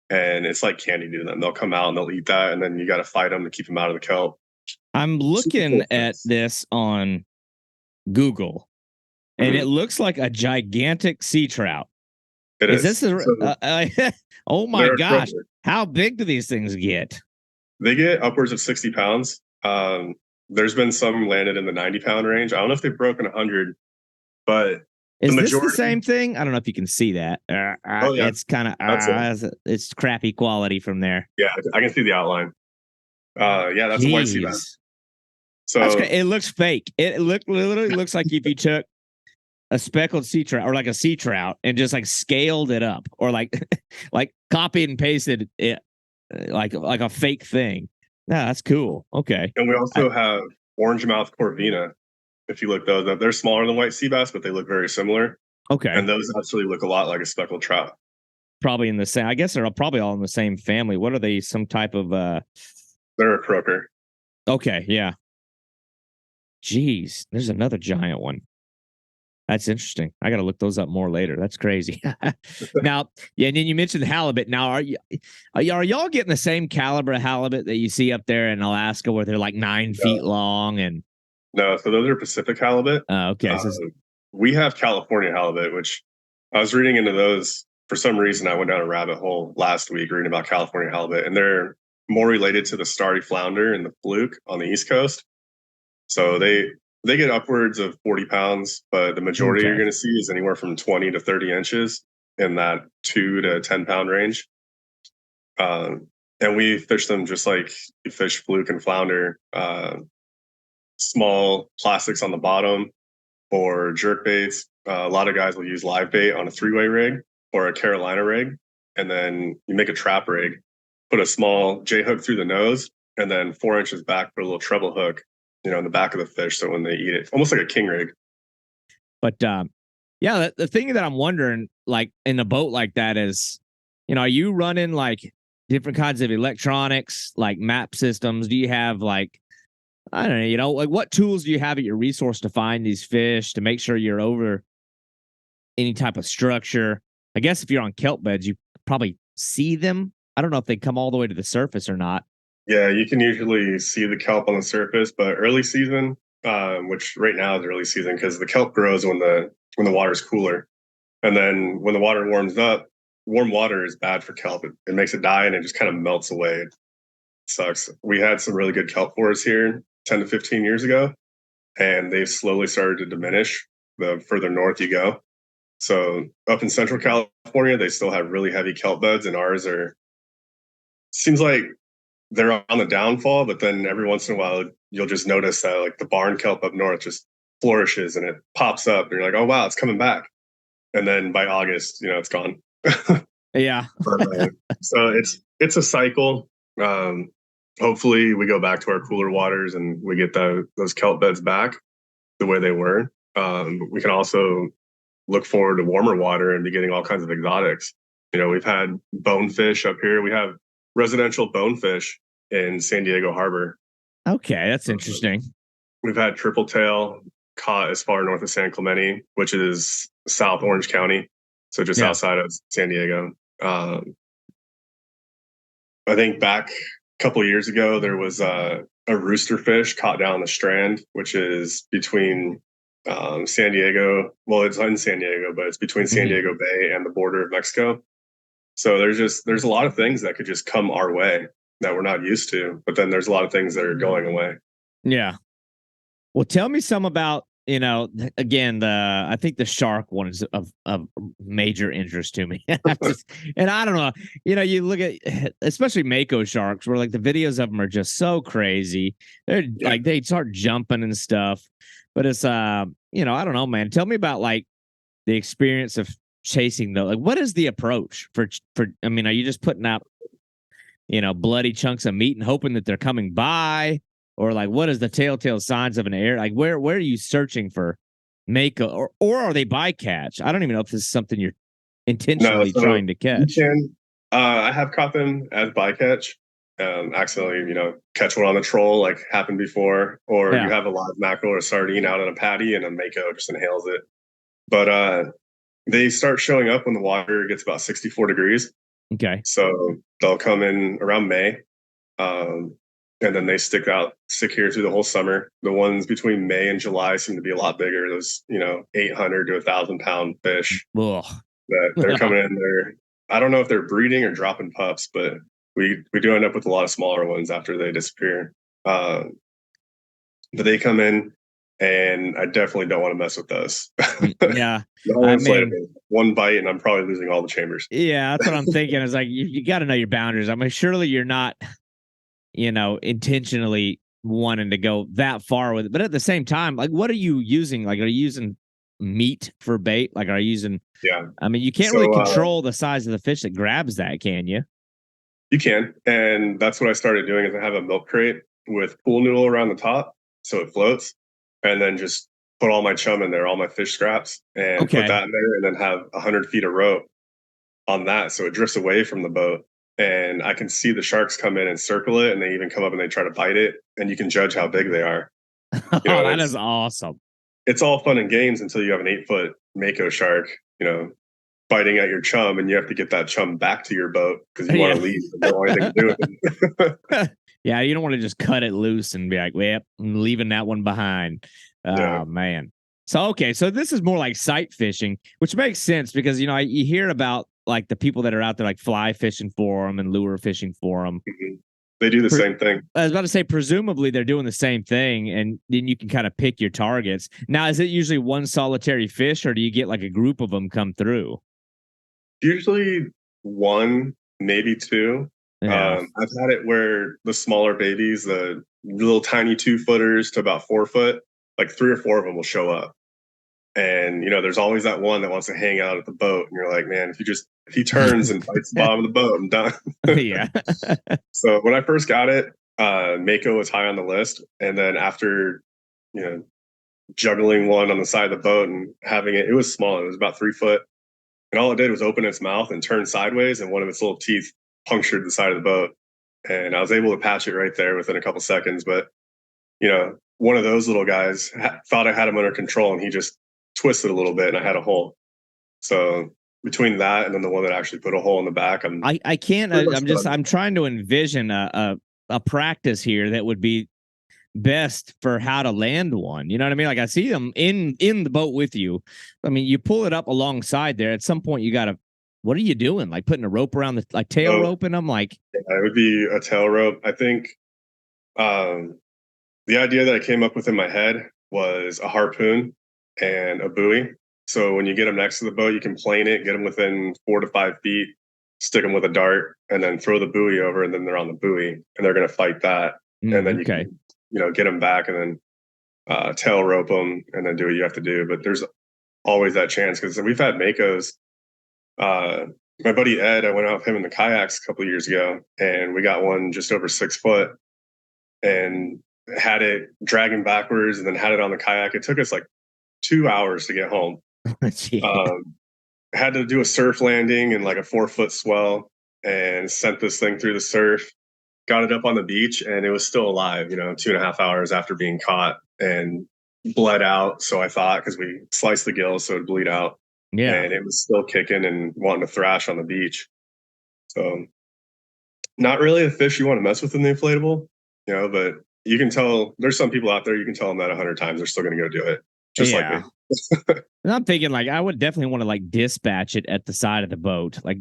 S2: And it's like candy to them. They'll come out and they'll eat that, and then you got to fight them to keep them out of the kelp.
S1: I'm looking at this on Google, and it looks like a gigantic sea trout.
S2: It is.
S1: This oh my gosh. How big do these things get?
S2: They get upwards of 60 pounds. There's been some landed in the 90-pound range. I don't know if they've broken 100, but
S1: is this the same thing? I don't know if you can see that. Yeah. It's kind of it's crappy quality from there.
S2: Yeah, I can see the outline. Yeah, that's a white sea bass. So
S1: it looks fake. It literally looks like if you took a speckled sea trout or like a sea trout and just like scaled it up, or like copied and pasted it like a fake thing. Yeah, that's cool. Okay.
S2: And we also have orange mouth corvina. If you look those up, they're smaller than white sea bass, but they look very similar.
S1: Okay.
S2: And those actually look a lot like a speckled trout.
S1: Probably in the same. I guess they're probably all in the same family. What are they? Some type of
S2: They're a croaker.
S1: Okay, yeah. Jeez, there's another giant one. That's interesting. I got to look those up more later. That's crazy. Now, yeah, and then you mentioned halibut. Now, are y'all getting the same caliber of halibut that you see up there in Alaska, where they're like 9 feet long? And
S2: no, so those are Pacific halibut.
S1: Okay,
S2: we have California halibut, which I was reading into those for some reason. I went down a rabbit hole last week reading about California halibut, and they're more related to the starry flounder and the fluke on the East Coast. So they get upwards of 40 pounds, but the majority you're going to see is anywhere from 20 to 30 inches in that 2 to 10-pound range. And we fish them just like you fish fluke and flounder. Small plastics on the bottom or jerk baits. A lot of guys will use live bait on a 3-way rig or a Carolina rig. And then you make a trap rig, put a small J hook through the nose, and then 4 inches back, put a little treble hook, in the back of the fish. So when they eat it, almost like a king rig.
S1: But yeah, the thing that I'm wondering, like in a boat like that is, are you running like different kinds of electronics, like map systems? Do you have like, I don't know, like what tools do you have at your resource to find these fish, to make sure you're over any type of structure? I guess if you're on kelp beds, you probably see them. I don't know if they come all the way to the surface or not.
S2: Yeah, you can usually see the kelp on the surface, but early season, which right now is early season because the kelp grows when the water is cooler. And then when the water warms up, warm water is bad for kelp. It makes it die and it just kind of melts away. It sucks. We had some really good kelp forests here 10 to 15 years ago, and they've slowly started to diminish the further north you go. So up in Central California, they still have really heavy kelp beds, and ours seems like they're on the downfall, but then every once in a while, you'll just notice that like the barn kelp up north just flourishes and it pops up, and you're like, oh, wow, it's coming back. And then by August, it's gone.
S1: Yeah.
S2: So it's a cycle. Hopefully we go back to our cooler waters and we get those kelp beds back the way they were. We can also look forward to warmer water and be getting all kinds of exotics. We've had bonefish up here. We have residential bonefish in San Diego Harbor.
S1: Okay, that's interesting.
S2: We've had triple tail caught as far north of San Clemente, which is South Orange County, so just outside of San Diego. I think back couple of years ago, there was a rooster fish caught down the Strand, which is between San Diego. Well, it's in San Diego, but it's between San Diego Bay and the border of Mexico. So there's a lot of things that could just come our way that we're not used to, but then there's a lot of things that are going away.
S1: Yeah. Well, tell me some about, again, I think the shark one is of major interest to me. And I don't know, you look at especially mako sharks where like the videos of them are just so crazy. They're like they start jumping and stuff. But it's I don't know, man. Tell me about like the experience of chasing like what is the approach for I mean, are you just putting out bloody chunks of meat and hoping that they're coming by? Or like, what is the telltale signs of an error? Like, where are you searching for mako, or are they bycatch? I don't even know if this is something you're intentionally trying to catch.
S2: I have caught them as bycatch. Accidentally, catch one on the troll, like happened before, or you have a live mackerel or sardine out on a patty and a mako just inhales it. But they start showing up when the water gets about 64 degrees.
S1: Okay.
S2: So they'll come in around May. And then they stick here through the whole summer. The ones between May and July seem to be a lot bigger. Those, 800 to 1,000-pound fish that they're coming in there. I don't know if they're breeding or dropping pups, but we do end up with a lot of smaller ones after they disappear. But they come in, and I definitely don't want to mess with those.
S1: Yeah.
S2: One bite, and I'm probably losing all the chambers.
S1: Yeah, that's what I'm thinking. It's like you got to know your boundaries. I mean, surely you're not intentionally wanting to go that far with it. But at the same time, like, what are you using? Like, are you using meat for bait? Like, are you using?
S2: Yeah.
S1: I mean, you can't really control the size of the fish that grabs that, can you?
S2: You can, and that's what I started doing. Is I have a milk crate with pool noodle around the top, so it floats, and then just put all my chum in there, all my fish scraps, and put that in there, and then have 100 feet of rope on that, so it drifts away from the boat. And I can see the sharks come in and circle it, and they even come up and they try to bite it, and you can judge how big they are.
S1: That is awesome.
S2: It's all fun and games until you have an 8-foot mako shark, biting at your chum, and you have to get that chum back to your boat because you want to leave and don't want anything to do with it.
S1: Yeah, you don't want to just cut it loose and be like, well, I'm leaving that one behind. Oh, man. So, okay. So this is more like sight fishing, which makes sense because, you hear about like the people that are out there like fly fishing for them and lure fishing for them.
S2: Mm-hmm. They do the same thing.
S1: I was about to say, presumably they're doing the same thing, and then you can kind of pick your targets. Now, is it usually one solitary fish, or do you get like a group of them come through?
S2: Usually one, maybe two.
S1: Yeah.
S2: I've had it where the smaller babies, the little tiny 2-footers to about 4 foot, like 3 or 4 of them will show up. And, there's always that one that wants to hang out at the boat. And you're like, man, if he turns and bites the bottom of the boat, I'm done.
S1: Yeah.
S2: So when I first got it, mako was high on the list. And then after, juggling one on the side of the boat and having it was small. It was about 3 foot. And all it did was open its mouth and turn sideways. And one of its little teeth punctured the side of the boat. And I was able to patch it right there within a couple seconds. But, one of those little guys thought I had him under control, and he just twisted a little bit, and I had a hole. So between that and then the one that actually put a hole in the back,
S1: I can't. I'm trying to envision a practice here that would be best for how to land one. You know what I mean? Like I see them in the boat with you. I mean, you pull it up alongside there. At some point, you got to. What are you doing? Like putting a rope around the tail rope in them? Like
S2: it would be a tail rope. I think the idea that I came up with in my head was a harpoon and a buoy. So when you get them next to the boat, you can plane it, get them within 4 to 5 feet, stick them with a dart, and then throw the buoy over, and then they're on the buoy, and they're going to fight that. And then you can, get them back, and then tail rope them, and then do what you have to do. But there's always that chance because we've had makos. My buddy Ed, I went out with him in the kayaks a couple of years ago, and we got one just over 6 foot, and had it dragging backwards, and then had it on the kayak. It took us like 2 hours to get home. Had to do a surf landing and like a 4-foot swell, and sent this thing through the surf. Got it up on the beach, and it was still alive. 2.5 hours after being caught, and bled out. So I thought, because we sliced the gills, so it'd bleed out.
S1: Yeah,
S2: and it was still kicking and wanting to thrash on the beach. So not really a fish you want to mess with in the inflatable, but you can tell there's some people out there, you can tell them that 100 times, they're still going to go do it. Just like me.
S1: Yeah. And I'm thinking like I would definitely want to like dispatch it at the side of the boat. Like,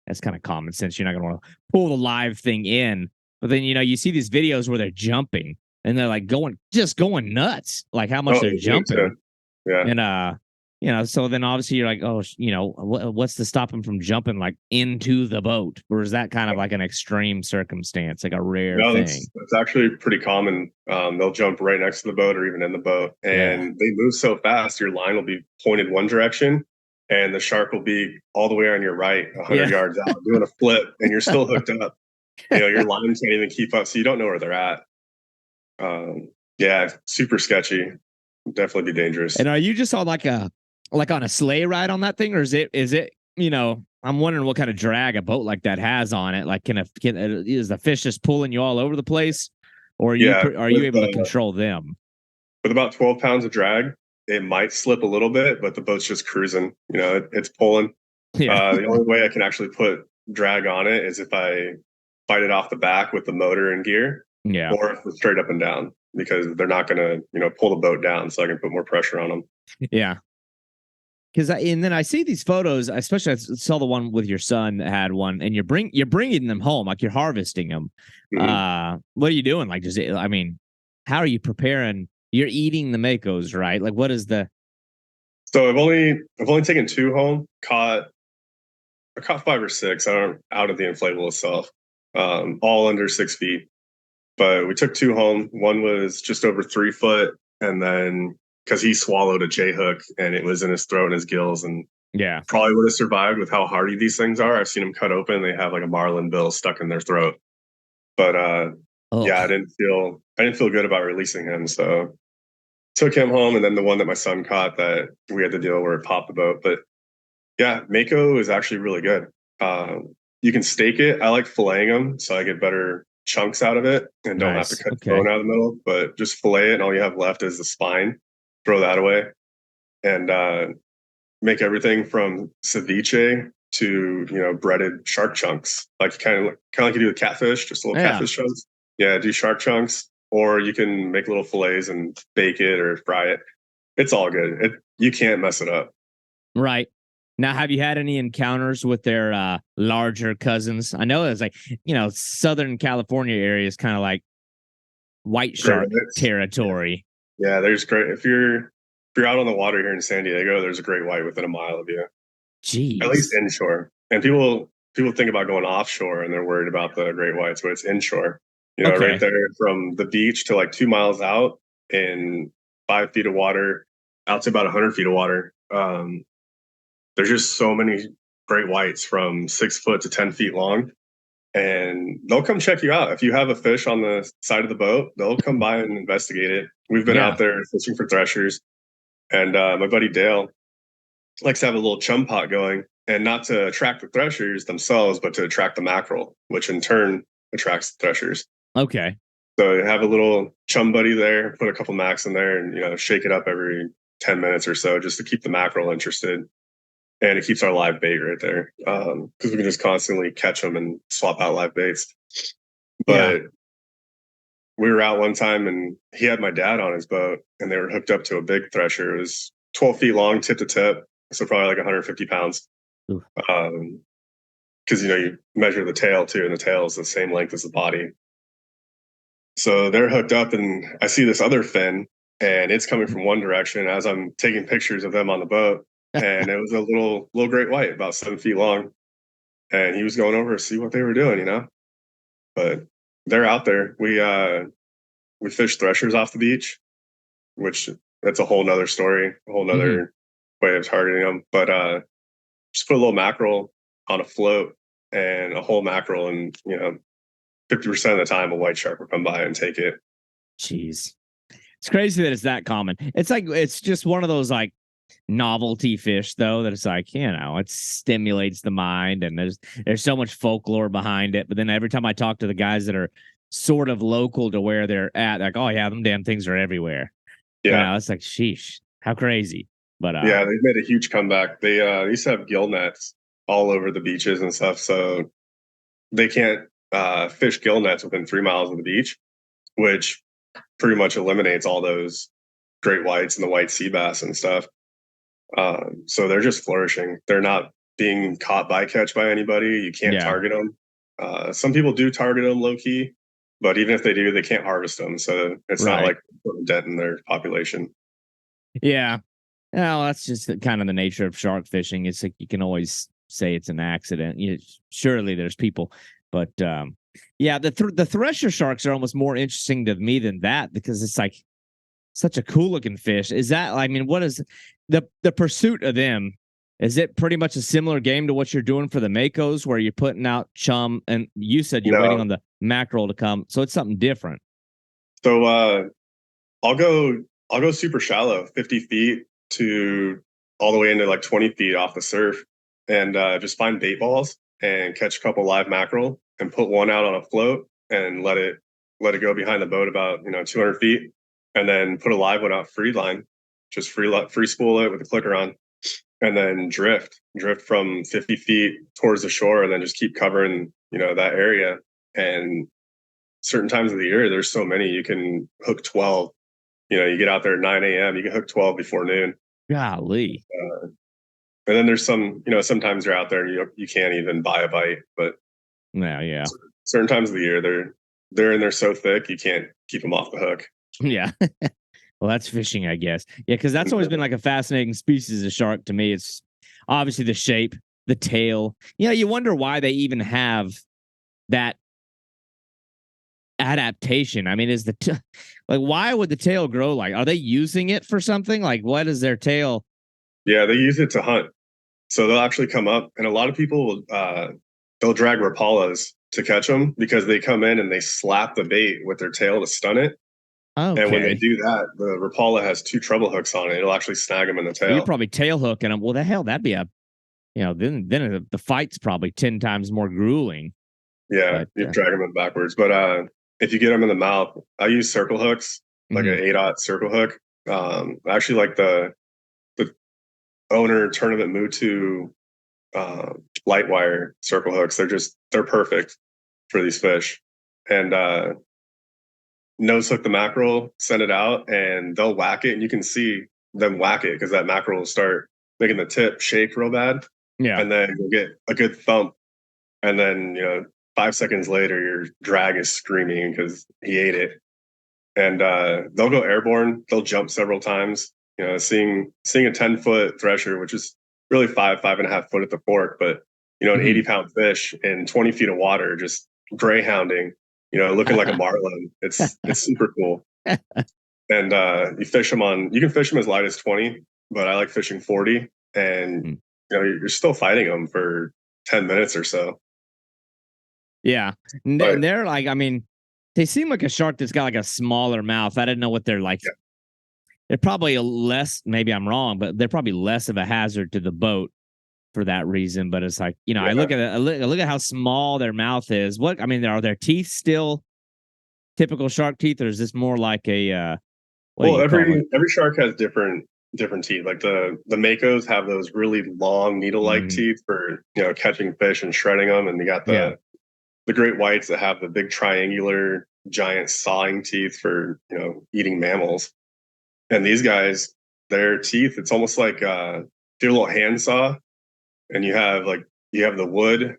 S1: that's kind of common sense. You're not going to want to pull the live thing in. But then, you see these videos where they're jumping and they're like going nuts, like how much
S2: Oh,
S1: they're jumping.
S2: yeah.
S1: And so then obviously you're like, oh, what's to stop him from jumping like into the boat? Or is that kind of like an extreme circumstance, like a rare
S2: No,
S1: thing?
S2: that's actually pretty common. They'll jump right next to the boat or even in the boat,
S1: Yeah.
S2: and they move so fast. Your line will be pointed one direction, and the shark will be all the way on your right, 100
S1: Yeah.
S2: yards out, doing a flip, and you're still hooked up. Your line can't even keep up, so you don't know where they're at. Yeah, super sketchy. Definitely be dangerous.
S1: And are you just on like on a sleigh ride on that thing, or is it I'm wondering what kind of drag a boat like that has on it. Like, is the fish just pulling you all over the place, or are you able to control them?
S2: With about 12 pounds of drag, it might slip a little bit, but the boat's just cruising. It's pulling.
S1: Yeah.
S2: The only way I can actually put drag on it is if I fight it off the back with the motor and gear,
S1: Yeah.
S2: or if it's straight up and down, because they're not going to, pull the boat down, so I can put more pressure on them.
S1: Yeah. And then I see these photos, especially I saw the one with your son that had one, and you're bringing them home, like you're harvesting them. What are you doing? Like, how are you preparing? You're eating the makos, right? Like, what is the?
S2: So I've only taken two home. I caught 5 or 6 out of the inflatable itself, all under 6 feet. But we took two home. One was just over 3 foot, and then because he swallowed a J hook and it was in his throat and his gills, and
S1: Yeah,
S2: probably would have survived with how hardy these things are. I've seen them cut open; they have like a marlin bill stuck in their throat. But yeah, I didn't feel good about releasing him, so took him home, and then the one that my son caught that we had to deal where it popped the boat. But yeah, mako is actually really good. You can steak it. I like filleting them, so I get better chunks out of it and don't have to
S1: nice.
S2: cut the
S1: Okay.
S2: bone out of the middle. But just fillet it, and all you have left is the spine. Throw that away, and make everything from ceviche to breaded shark chunks, like kind of like you do with catfish, just little
S1: Yeah.
S2: catfish chunks. Yeah, do shark chunks, or you can make little fillets and bake it or fry it. It's all good. You can't mess it up.
S1: Right. Now, have you had any encounters with their larger cousins? I know it's like, Southern California area is kind of like white shark territory.
S2: Yeah, there's great if you're out on the water here in San Diego, there's a great white within a mile of you. At least
S1: Jeez.
S2: inshore. And people think about going offshore and they're worried about the great whites, but it's inshore. Right
S1: Okay.
S2: there from the beach to like 2 miles out in 5 feet of water, out to about 100 feet of water. There's just so many great whites from 6 foot to 10 feet long, and they'll come check you out. If you have a fish on the side of the boat, they'll come by and investigate it. We've been
S1: Yeah.
S2: out there fishing for threshers, and my buddy Dale likes to have a little chum pot going, and not to attract the threshers themselves, but to attract the mackerel, which in turn attracts the threshers.
S1: Okay.
S2: So you have a little chum buddy there, put a couple macs in there, and shake it up every 10 minutes or so just to keep the mackerel interested. And it keeps our live bait right there, because we can just constantly catch them and swap out live baits.
S1: Yeah.
S2: But we were out one time and he had my dad on his boat and they were hooked up to a big thresher. It was 12 feet long, tip to tip, so probably like 150 pounds. Because you measure the tail too, and the tail is the same length as the body. So they're hooked up, and I see this other fin, and it's coming from one direction as I'm taking pictures of them on the boat. And it was a little great white, about 7 feet long, and he was going over to see what they were doing. But they're out there. We fish threshers off the beach, which that's a whole nother story, a whole nother way of targeting them. But just put a little mackerel on a float and a whole mackerel, and 50% of the time a white shark will come by and take it.
S1: Jeez. It's crazy that it's that common. It's like it's just one of those like novelty fish though that it's like, it stimulates the mind, and there's so much folklore behind it. But then every time I talk to the guys that are sort of local to where they're at, like, oh yeah, them damn things are everywhere.
S2: Yeah.
S1: It's like, sheesh, how crazy. But
S2: yeah, they've made a huge comeback. They used to have gill nets all over the beaches and stuff. So they can't fish gill nets within 3 miles of the beach, which pretty much eliminates all those great whites and the white sea bass and stuff. So they're just flourishing. They're not being caught bycatch by anybody. You can't target them. Some people do target them low key, but even if they do, they can't harvest them. So it's not like a dent in their population.
S1: Yeah. Well, that's just kind of the nature of shark fishing. It's like you can always say it's an accident. Surely there's people, but yeah, the thresher sharks are almost more interesting to me than that because it's like such a cool looking fish. Is that, I mean, what is the pursuit of them? Is it pretty much a similar game to what you're doing for the makos, where you're putting out chum and you said you're waiting on the mackerel to come? So it's something different.
S2: So I'll go super shallow, 50 feet to all the way into like 20 feet off the surf, and just find bait balls and catch a couple live mackerel and put one out on a float and let it go behind the boat about 200 feet, and then put a live one out free line, just free spool it with the clicker on, and then drift from 50 feet towards the shore, and then just keep covering that area. And certain times of the year, there's so many, you can hook 12. You get out there at 9 a.m., you can hook 12 before noon.
S1: Golly.
S2: And then there's sometimes you're out there and you can't even buy a bite, but
S1: yeah.
S2: Certain times of the year they're in there so thick you can't keep them off the hook.
S1: Yeah. Well, that's fishing, I guess. Yeah, because that's always been like a fascinating species of shark to me. It's obviously the shape, the tail. You wonder why they even have that adaptation. I mean, is like, why would the tail grow? Like, are they using it for something? Like, what is their tail?
S2: Yeah, they use it to hunt. So they'll actually come up, and a lot of people they'll drag rapalas to catch them because they come in and they slap the bait with their tail to stun it.
S1: Okay.
S2: And when they do that, the rapala has 2 treble hooks on it. It'll actually snag them in the tail.
S1: Well, you're probably tail hooking them. Well, the hell, that'd be then the fight's probably 10 times more grueling.
S2: Yeah, you drag them in backwards. But if you get them in the mouth, I use circle hooks, like an 8/0 circle hook. Actually, like the owner tournament Mutu light wire circle hooks. They're perfect for these fish. And nose hook the mackerel, send it out, and they'll whack it, and you can see them whack it because that mackerel will start making the tip shake real bad.
S1: Yeah.
S2: And then you'll get a good thump, and then 5 seconds later your drag is screaming because he ate it. And they'll go airborne. They'll jump several times. Seeing a 10-foot thresher, which is really 5.5 foot at the fork, but an 80-pound fish in 20 feet of water, just greyhounding, looking like a marlin. It's super cool. And you can fish them as light as 20, but I like fishing 40, and you're still fighting them for 10 minutes or so.
S1: Yeah. And they're like, I mean, they seem like a shark that's got like a smaller mouth. I didn't know what they're like. Yeah. They're probably maybe I'm wrong, but they're probably less of a hazard to the boat for that reason. But it's like, I look at how small their mouth is. Are their teeth still typical shark teeth, or is this more like a
S2: every shark has different teeth. Like the makos have those really long needle-like teeth for catching fish and shredding them, and you got the great whites that have the big triangular giant sawing teeth for eating mammals. And these guys, their teeth, it's almost like do a little hand saw, and you have the wood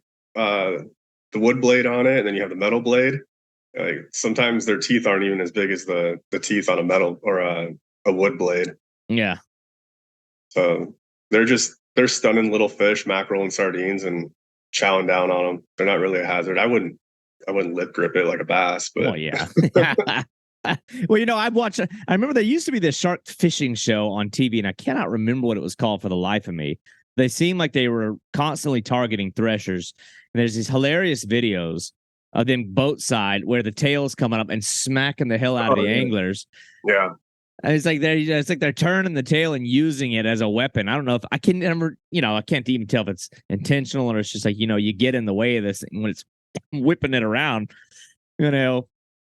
S2: blade on it, and then you have the metal blade. Like sometimes their teeth aren't even as big as the teeth on a metal or a wood blade.
S1: Yeah.
S2: So they're stunning little fish, mackerel and sardines, and chowing down on them. They're not really a hazard. I wouldn't lip grip it like a bass, but
S1: well, yeah. Well, I remember there used to be this shark fishing show on TV, and I cannot remember what it was called for the life of me. They seemed like they were constantly targeting threshers. And there's these hilarious videos of them boat side where the tail's coming up and smacking the hell out of the anglers.
S2: Yeah.
S1: And it's like they're turning the tail and using it as a weapon. I don't know if I can remember, I can't even tell if it's intentional or it's just like, you get in the way of this thing when it's whipping it around.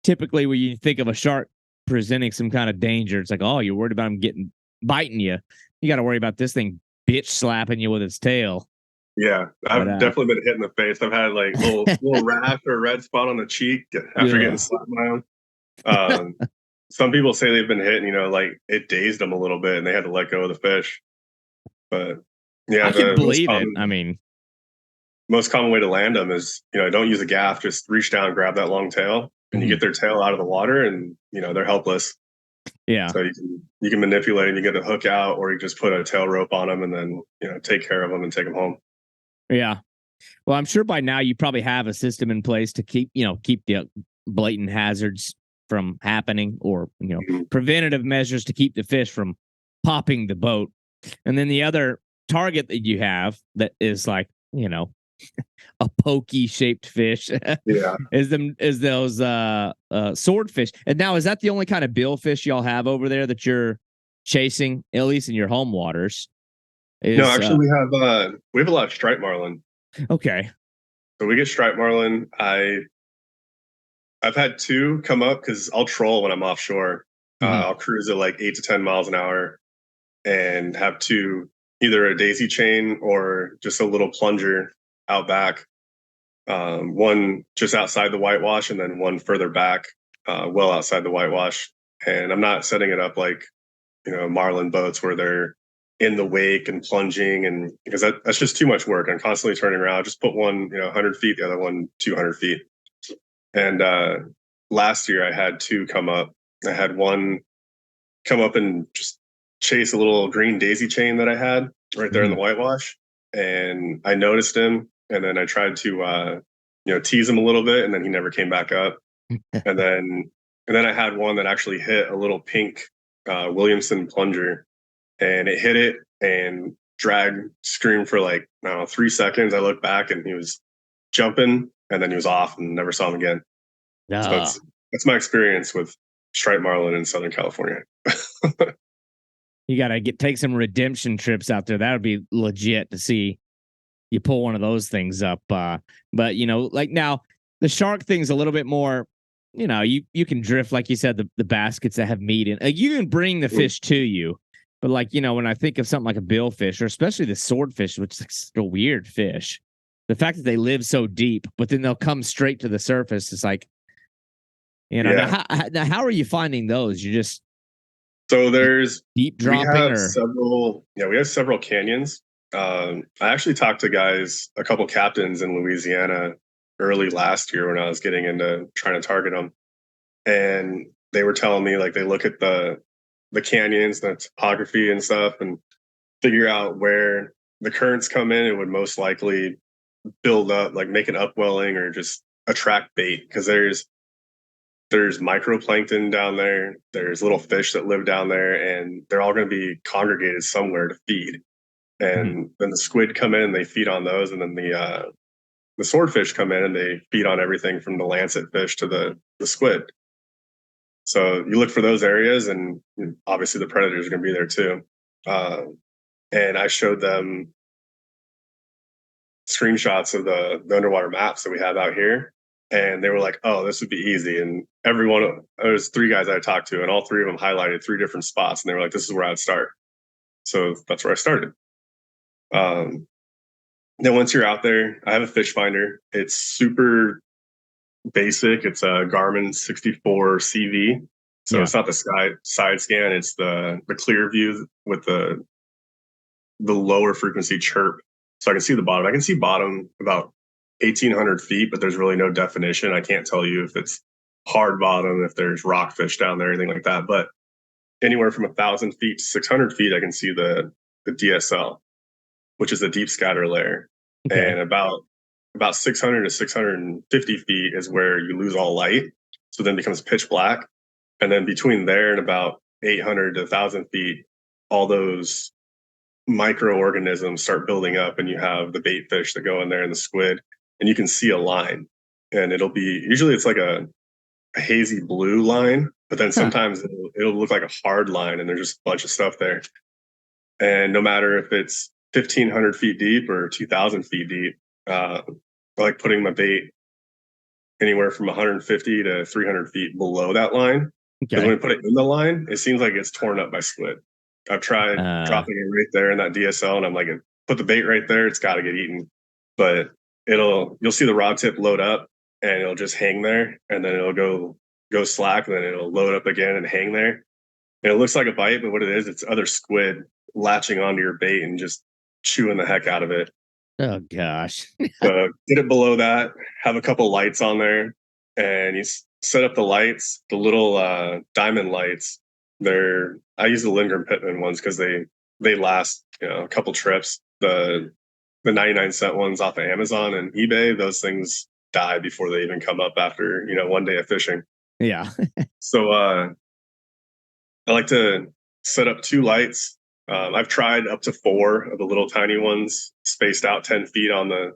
S1: Typically when you think of a shark presenting some kind of danger, it's like, oh, you're worried about him biting you. You got to worry about this thing bitch slapping you with its tail.
S2: Yeah, I've
S1: But
S2: definitely been hit in the face. I've had like little rash or red spot on the cheek after getting
S1: yeah.
S2: slapped by them. Some people say they've been hit, and like it dazed them a little bit, and they had to let go of the fish. But yeah,
S1: I can
S2: the
S1: believe it. I mean,
S2: most common way to land them is don't use a gaff. Just reach down, grab that long tail, and you
S1: mhm.
S2: get their tail out of the water, and they're helpless.
S1: Yeah.
S2: So you can manipulate and you get the hook out, or you just put a tail rope on them, and then take care of them and take them home.
S1: Yeah. Well, I'm sure by now you probably have a system in place to keep the blatant hazards from happening, or
S2: Mhm.
S1: preventative measures to keep the fish from popping the boat. And then the other target that you have that is like, a pokey shaped fish
S2: Yeah.
S1: is those swordfish. And now, is that the only kind of billfish y'all have over there that you're chasing, at least in your home waters?
S2: No,
S1: Is
S2: actually, we have a lot of striped marlin.
S1: Okay.
S2: So we get striped marlin. I've had two come up because I'll troll when I'm offshore.
S1: Mhm.
S2: I'll cruise at like 8 to 10 miles an hour and have two, either a daisy chain or just a little plunger out back. One just outside the whitewash, and then one further back, well outside the whitewash. And I'm not setting it up like marlin boats where they're in the wake and plunging, and because that's just too much work. I'm constantly turning around. Just put one 100 feet, the other one 200 feet. And last year I had two come up. I had one come up and just chase a little green daisy chain that I had right there in the
S1: Mhm.
S2: whitewash. And I noticed him, and then I tried to tease him a little bit, and then he never came back up. And then I had one that actually hit a little pink Williamson plunger, and it hit it and dragged, screamed for like, I don't know, 3 seconds. I looked back and he was jumping, and then he was off and never saw him again. So
S1: Uh,
S2: that's my experience with striped marlin in Southern California.
S1: you gotta take some redemption trips out there. That would be legit to see you pull one of those things up. But like now, the shark thing's a little bit more. You can drift, like you said, the baskets that have meat in. Like, you can bring the fish to you, but like when I think of something like a billfish, or especially the swordfish, which is like a weird fish, the fact that they live so deep, but then they'll come straight to the surface, is like,
S2: Yeah.
S1: now how are you finding those? You just
S2: So
S1: deep
S2: we
S1: dropping,
S2: have
S1: or
S2: several canyons. I actually talked to guys, a couple captains in Louisiana early last year when I was getting into trying to target them, and they were telling me like they look at the canyons, the topography and stuff, and figure out where the currents come in and would most likely build up, like make an upwelling or just attract bait, because there's microplankton down there. There's little fish that live down there, and they're all going to be congregated somewhere to feed.
S1: Mhm.
S2: And then the squid come in and they feed on those, and then the swordfish come in and they feed on everything from the lancet fish to the squid. So you look for those areas, and obviously the predators are going to be there too. Uh, and I showed them screenshots of the underwater maps that we have out here, and they were like, "Oh, this would be easy." And there was three guys I talked to, and all three of them highlighted three different spots, and they were like, "This is where I'd start." So that's where I started. Um, then once you're out there, I have a fish finder. It's super basic. It's a Garmin 64 CV. So
S1: Yeah.
S2: it's not the side scan. It's the clear view with the lower frequency chirp, so I can see the bottom. I can see bottom about 1,800 feet, but there's really no definition. I can't tell you if it's hard bottom, if there's rockfish down there, anything like that. But anywhere from 1,000 feet to 600 feet, I can see the DSL, which is the deep scatter layer,
S1: Okay.
S2: and about 600 to 650 feet is where you lose all light. So then it becomes pitch black, and then between there and about 800 to 1,000 feet, all those microorganisms start building up, and you have the bait fish that go in there and the squid, and you can see a line, and usually it's like a hazy blue line, but then
S1: Huh.
S2: sometimes it'll look like a hard line, and there's just a bunch of stuff there. And no matter if it's 1,500 feet deep or 2,000 feet deep, I like putting my bait anywhere from 150 to 300 feet below that line, because when
S1: Okay.
S2: we put it in the line, it seems like it's torn up by squid. I've tried
S1: Uh,
S2: dropping it right there in that DSL, and I'm like, put the bait right there, it's got to get eaten. But you'll see the rod tip load up and it'll just hang there, and then it'll go slack, and then it'll load up again and hang there. And it looks like a bite, but what it is, it's other squid latching onto your bait and just chewing the heck out of it.
S1: Oh gosh.
S2: So get it below that, have a couple lights on there, and you set up the lights, the little diamond lights. I use the Lindgren Pittman ones because they last, a couple trips. The 99-cent ones off of Amazon and eBay, those things die before they even come up after, one day of fishing.
S1: Yeah.
S2: So I like to set up 2 lights. I've tried up to 4 of the little tiny ones spaced out 10 feet on the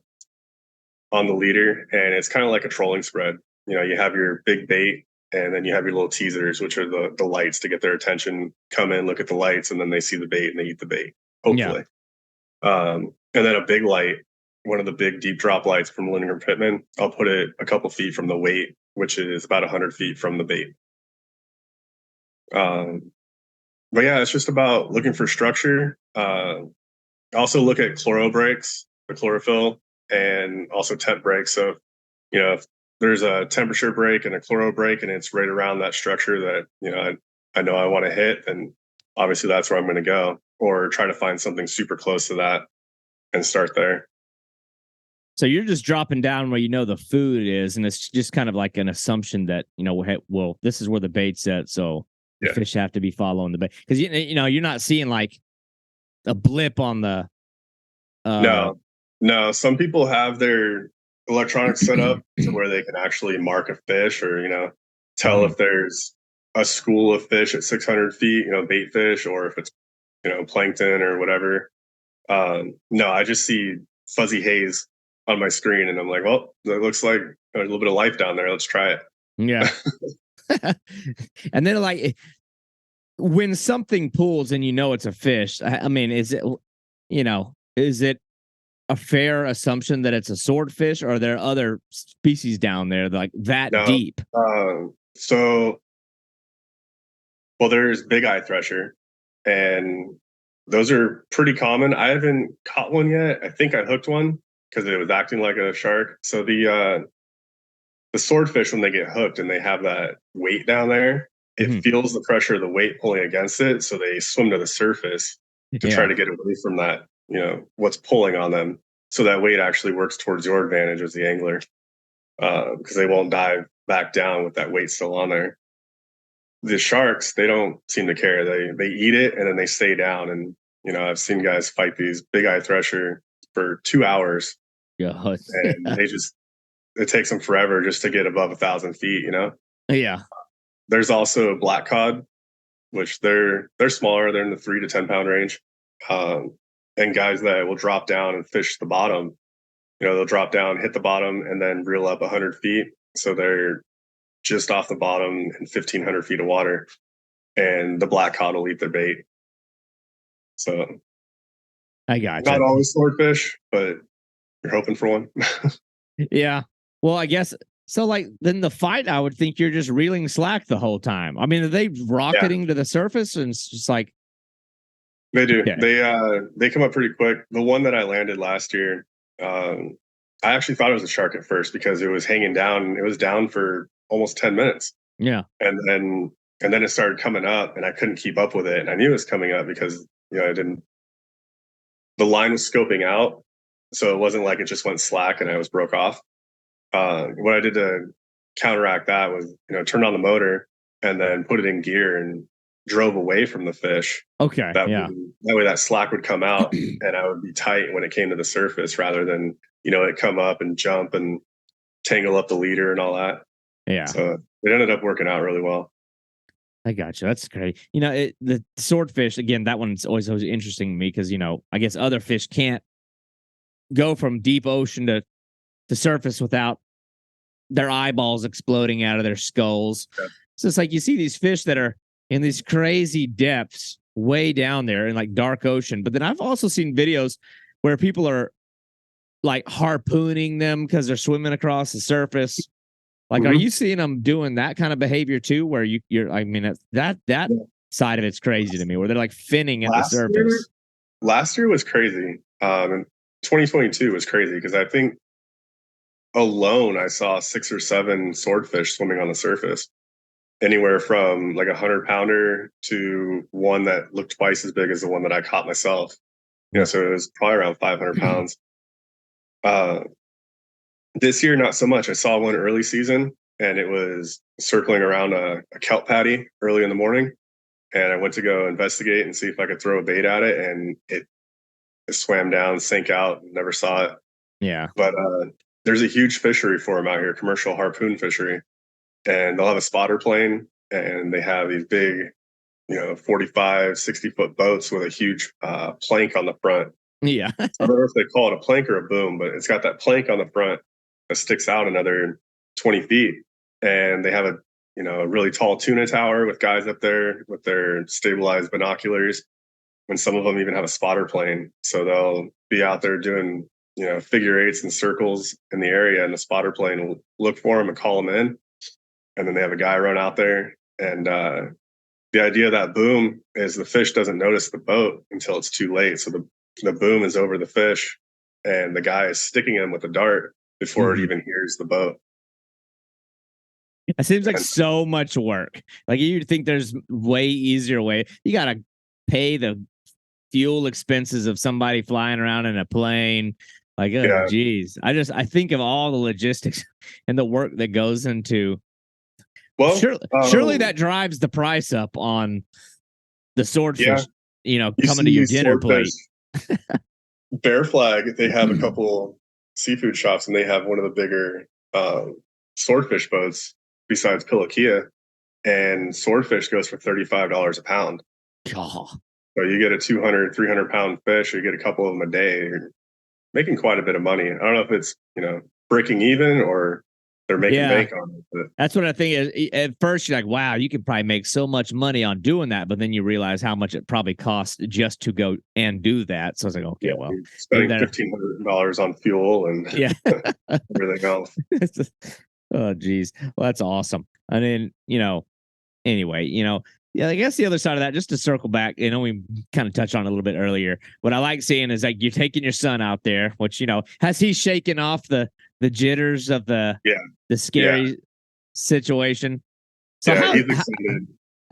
S2: leader, and it's kind of like a trolling spread. You have your big bait, and then you have your little teasers, which are the lights to get their attention, come in, look at the lights, and then they see the bait and they eat the bait, hopefully. Yeah. And then a big light, one of the big deep drop lights from Lindgren Pittman, I'll put it a couple feet from the weight, which is about 100 feet from the bait. But yeah, it's just about looking for structure. Also look at chloro breaks, the chlorophyll, and also temp breaks. So, if there's a temperature break and a chloro break, and it's right around that structure that, I know I want to hit, then obviously that's where I'm going to go, or try to find something super close to that and start there.
S1: So you're just dropping down where the food is, and it's just kind of like an assumption that, well, this is where the bait's at, so the fish have to be following the bait. Because, you're not seeing like a blip on the...
S2: No. Some people have their electronics set up to where they can actually mark a fish, or, tell if there's a school of fish at 600 feet, bait fish, or if it's, plankton or whatever. No, I just see fuzzy haze on my screen, and I'm like, well, it looks like there's a little bit of life down there. Let's try it.
S1: Yeah. And then, like, when something pulls and it's a fish, I mean, is it a fair assumption that it's a swordfish, or are there other species down there like that deep?
S2: Well, there's big eye thresher, and those are pretty common. I haven't caught one yet. I think I hooked one because it was acting like a shark. So the swordfish, when they get hooked and they have that weight down there, it feels the pressure of the weight pulling against it. So they swim to the surface to try to get away from that, what's pulling on them. So that weight actually works towards your advantage as the angler, because they won't dive back down with that weight still on there. The sharks, they don't seem to care. They eat it and then they stay down. And, I've seen guys fight these big eye thresher for 2 hours.
S1: Yeah.
S2: And it takes them forever just to get above 1,000 feet,
S1: Yeah.
S2: There's also black cod, which they're smaller. They're in the 3 to 10 pound range. And guys that will drop down and fish the bottom, they'll drop down, hit the bottom, and then reel up 100 feet. So they're just off the bottom in 1,500 feet of water, and the black cod will eat their bait. So
S1: I got you.
S2: Not always swordfish, but you're hoping for one.
S1: Yeah. Well, I guess so. Like, then the fight, I would think you're just reeling slack the whole time. I mean, are they rocketing to the surface? And it's just like,
S2: they do. Yeah. They come up pretty quick. The one that I landed last year, I actually thought it was a shark at first because it was hanging down. It was down for almost 10 minutes.
S1: Yeah.
S2: And then it started coming up, and I couldn't keep up with it. And I knew it was coming up because, the line was scoping out. So it wasn't like it just went slack and I was broke off. What I did to counteract that was, turn on the motor and then put it in gear and drove away from the fish.
S1: Okay.
S2: That way that slack would come out and I would be tight when it came to the surface, rather than, it come up and jump and tangle up the leader and all that.
S1: Yeah.
S2: So it ended up working out really well.
S1: I got you. That's great. The swordfish, again, that one's always interesting to me because, I guess other fish can't go from deep ocean to surface without their eyeballs exploding out of their skulls. Yeah. So it's like you see these fish that are in these crazy depths way down there in like dark ocean. But then I've also seen videos where people are like harpooning them because they're swimming across the surface. Like, are you seeing them doing that kind of behavior too? Where you're, I mean, that side of it's crazy to me, where they're like finning at the surface.
S2: Last year was crazy. And 2022 was crazy because I think alone I saw 6 or 7 swordfish swimming on the surface, anywhere from like 100 pounder to one that looked twice as big as the one that I caught myself. So it was probably around 500 pounds. Uh, this year, not so much. I saw one early season, and it was circling around a kelp patty early in the morning. And I went to go investigate and see if I could throw a bait at it, and it swam down, sank out, never saw it.
S1: Yeah.
S2: But there's a huge fishery for them out here, commercial harpoon fishery, and they'll have a spotter plane, and they have these big, 45, 60-foot boats with a huge plank on the front.
S1: Yeah.
S2: I don't know if they call it a plank or a boom, but it's got that plank on the front that sticks out another 20 feet. And they have a really tall tuna tower with guys up there with their stabilized binoculars. And some of them even have a spotter plane. So they'll be out there doing, figure eights and circles in the area, and the spotter plane will look for them and call them in. And then they have a guy run out there. And the idea of that boom is the fish doesn't notice the boat until it's too late. So the boom is over the fish, and the guy is sticking him with a dart before it even hears the boat.
S1: It seems like so much work. Like you'd think there's way easier way. You got to pay the fuel expenses of somebody flying around in a plane. Like, oh, geez. I think of all the logistics and the work that goes into. Well, surely that drives the price up on the swordfish, coming to your dinner plate.
S2: Bear Flag, they have a couple seafood shops, and they have one of the bigger swordfish boats besides Pilakia, and swordfish goes for $35 a pound.
S1: Oh.
S2: So you get a 200, 300 pound fish, or you get a couple of them a day. You're making quite a bit of money. I don't know if it's, breaking even or they're making bank on it. But
S1: that's what I think is. At first, you're like, wow, you could probably make so much money on doing that. But then you realize how much it probably costs just to go and do that. So I was like, okay, well,
S2: spending $1,500 on fuel and everything else.
S1: Oh, geez. Well, that's awesome. And then, anyway, I guess the other side of that, just to circle back, we kind of touched on it a little bit earlier. What I like seeing is like you're taking your son out there, which, has he shaken off the jitters of the scary situation? So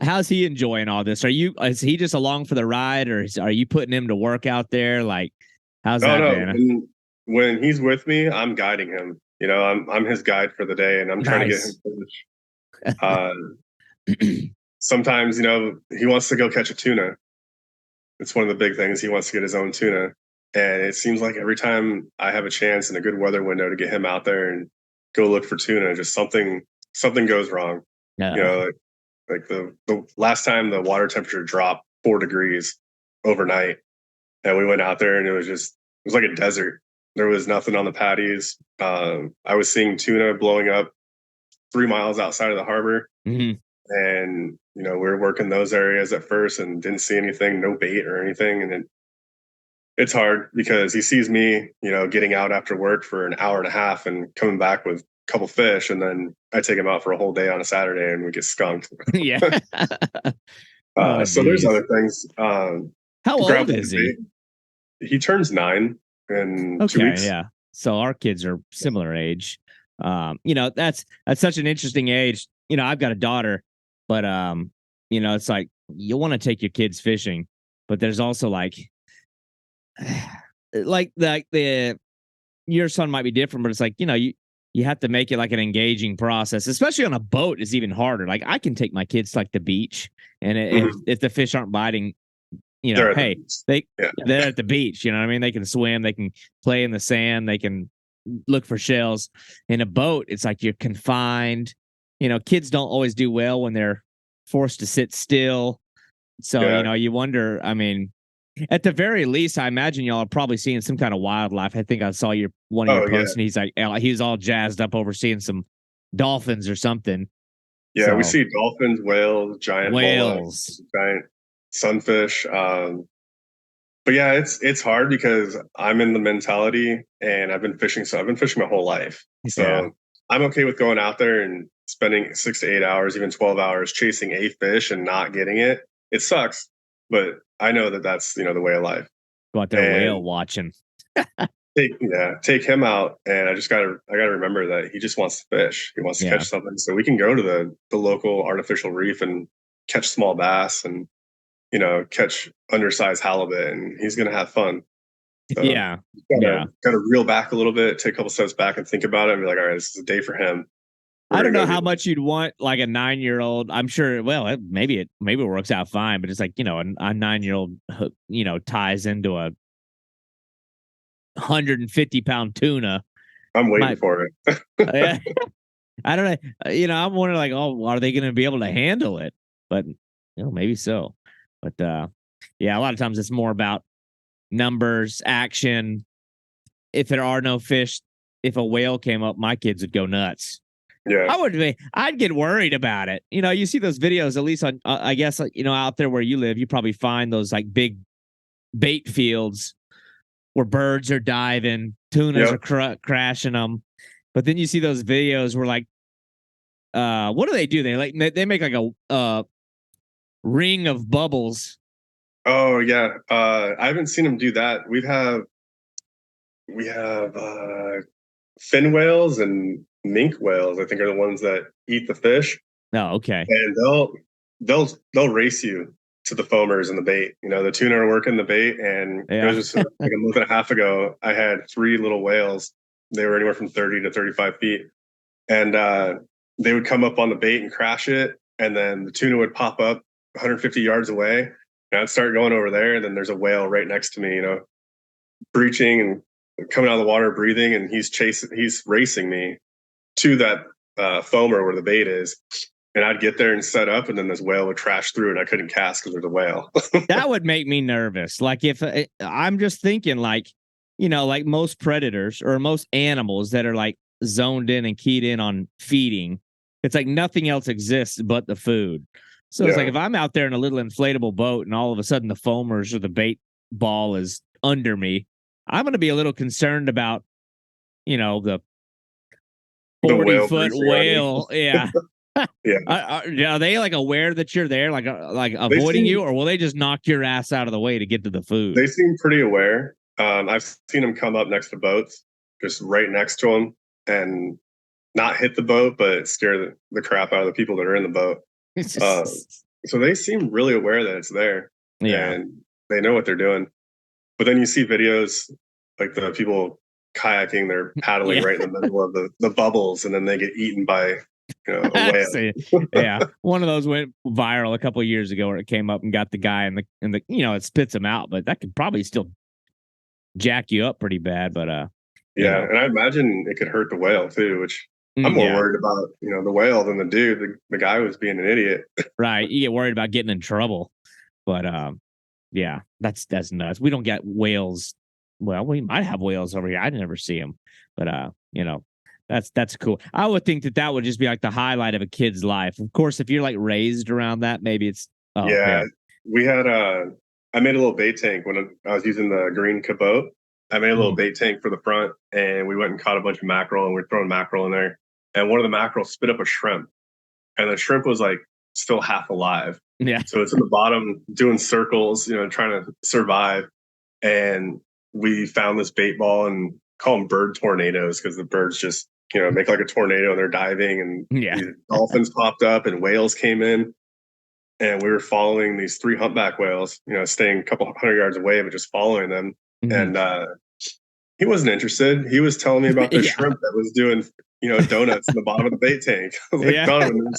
S1: how's he enjoying all this? Is he just along for the ride, or are you putting him to work out there? Like, how's that been?
S2: When he's with me, I'm guiding him. I'm his guide for the day, and I'm trying to get him finished. Sometimes, he wants to go catch a tuna. It's one of the big things. He wants to get his own tuna. And it seems like every time I have a chance in a good weather window to get him out there and go look for tuna, just something goes wrong. Like the last time the water temperature dropped 4 degrees overnight, and we went out there, and it was like a desert. There was nothing on the patties. I was seeing tuna blowing up 3 miles outside of the harbor.
S1: Mm-hmm.
S2: And, we were working those areas at first and didn't see anything, no bait or anything. And it's hard because he sees me, getting out after work for an hour and a half and coming back with a couple fish. And then I take him out for a whole day on a Saturday and we get skunked.
S1: Yeah.
S2: So there's other things.
S1: How old is he?
S2: He turns 9 in 2 weeks.
S1: Yeah. So our kids are similar age. That's such an interesting age. I've got a daughter, but it's like you want to take your kids fishing, but there's also like your son might be different, but it's like, you have to make it like an engaging process, especially on a boat is even harder. Like I can take my kids to like the beach, and if the fish aren't biting, they're at the beach, you know what I mean? They can swim, they can play in the sand, they can look for shells. In a boat, it's like you're confined. Kids don't always do well when they're forced to sit still. So, you wonder, I mean, at the very least, I imagine y'all are probably seeing some kind of wildlife. I think I saw one of your posts, and he's like, he's all jazzed up over seeing some dolphins or something.
S2: Yeah, we see dolphins, whales, giant
S1: whales,
S2: giant sunfish. But yeah, it's hard because I'm in the mentality, and I've been fishing. So I've been fishing my whole life. So I'm okay with going out there and spending 6 to 8 hours, even 12 hours chasing a fish and not getting it. It sucks, but I know that that's, the way of life.
S1: Go out there whale
S2: And
S1: watching.
S2: take him out, and I gotta remember that he just wants to fish. He wants to
S1: Yeah.
S2: catch something. So we can go to the local artificial reef and catch small bass and catch undersized halibut, and he's gonna have fun. So
S1: Yeah.
S2: gotta reel back a little bit, take a couple steps back and think about it and be like, all right, this is a day for him.
S1: I don't know how much you'd want like a 9-year-old. I'm sure. Well, maybe it works out fine, but it's like, a 9-year-old, ties into a 150-pound tuna.
S2: I'm waiting for it.
S1: I don't know. I'm wondering like, oh, are they going to be able to handle it? But maybe so. But yeah, a lot of times it's more about numbers, action. If there are no fish, if a whale came up, my kids would go nuts.
S2: Yeah.
S1: I'd get worried about it. You see those videos, at least on, I guess, out there where you live, you probably find those like big bait fields where birds are diving, tunas are crashing them. But then you see those videos where like, what do? They make like a ring of bubbles.
S2: Oh yeah. I haven't seen them do that. We have fin whales and mink whales, I think, are the ones that eat the fish.
S1: Oh, okay.
S2: And they'll race you to the foamers and the bait. The tuna are working the bait, and it was just like a month and a half ago. I had 3 little whales. They were anywhere from 30 to 35 feet, and they would come up on the bait and crash it, and then the tuna would pop up 150 yards away, and I'd start going over there, and then there's a whale right next to me, breaching and coming out of the water, breathing, and he's racing me to that foamer where the bait is. And I'd get there and set up, and then this whale would crash through, and I couldn't cast because there's a whale.
S1: That would make me nervous. Like if I'm just thinking, like, like most predators or most animals that are like zoned in and keyed in on feeding, it's like nothing else exists but the food. So it's like if I'm out there in a little inflatable boat and all of a sudden the foamers or the bait ball is under me, I'm going to be a little concerned about, the 40-foot whale. Yeah.
S2: Yeah.
S1: Are they like aware that you're there, like avoiding you, or will they just knock your ass out of the way to get to the food?
S2: They seem pretty aware. I've seen them come up next to boats, just right next to them, and not hit the boat, but scare the crap out of the people that are in the boat. So they seem really aware that it's there, and they know what they're doing. But then you see videos like the people kayaking, they're paddling right in the middle of the bubbles, and then they get eaten by a whale.
S1: Yeah, one of those went viral a couple of years ago where it came up and got the guy in the it spits him out, but that could probably still jack you up pretty bad. But
S2: and I imagine it could hurt the whale too, which I'm more worried about the whale than the dude. The guy was being an idiot.
S1: Right, you get worried about getting in trouble. But yeah, that's nuts. We don't get whales. Well, we might have whales over here. I never see them, but that's cool. I would think that would just be like the highlight of a kid's life. Of course, if you're like raised around that, maybe it's
S2: we had I made a little bait tank when I was using the green cabot. I made a little bait tank for the front, and we went and caught a bunch of mackerel, and we're throwing mackerel in there. And one of the mackerel spit up a shrimp, and the shrimp was like still half alive.
S1: Yeah.
S2: So it's in the bottom doing circles, trying to survive. And we found this bait ball and call them bird tornadoes because the birds just, make like a tornado and they're diving, and dolphins popped up and whales came in. And we were following these 3 humpback whales, staying a couple 100 yards away, but just following them. And he wasn't interested. He was telling me about the shrimp that was doing, donuts in the bottom of the bait tank. I was like, Donovan,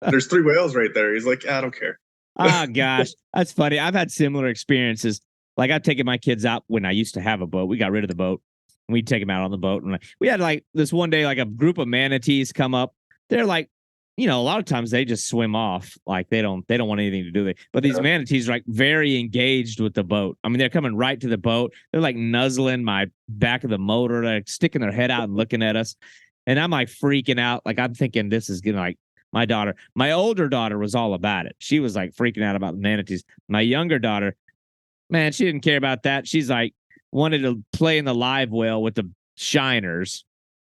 S2: there's 3 whales right there. He's like, I don't care.
S1: Oh gosh, that's funny. I've had similar experiences. Like I've taken my kids out when I used to have a boat. We got rid of the boat. We'd take them out on the boat, and we had like this one day, like a group of manatees come up. They're like, a lot of times they just swim off. Like they don't want anything to do with it. But these manatees are like very engaged with the boat. I mean, they're coming right to the boat. They're like nuzzling my back of the motor, like sticking their head out and looking at us. And I'm like freaking out. Like I'm thinking this is gonna like my older daughter was all about it. She was like freaking out about the manatees. My younger daughter, man, she didn't care about that. She's like wanted to play in the live well with the shiners.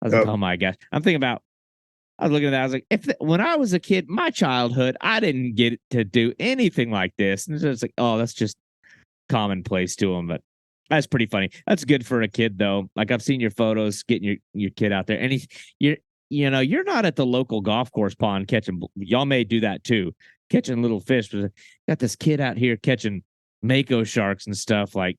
S1: I was like, oh my gosh. I was looking at that. I was like, when I was a kid, my childhood, I didn't get to do anything like this. And it's just like, oh, that's just commonplace to them. But That's pretty funny. That's good for a kid though. Like I've seen your photos getting your kid out there, and you're you're not at the local golf course pond catching. Y'all may do that too, catching little fish. But got this kid out here catching mako sharks and stuff. Like,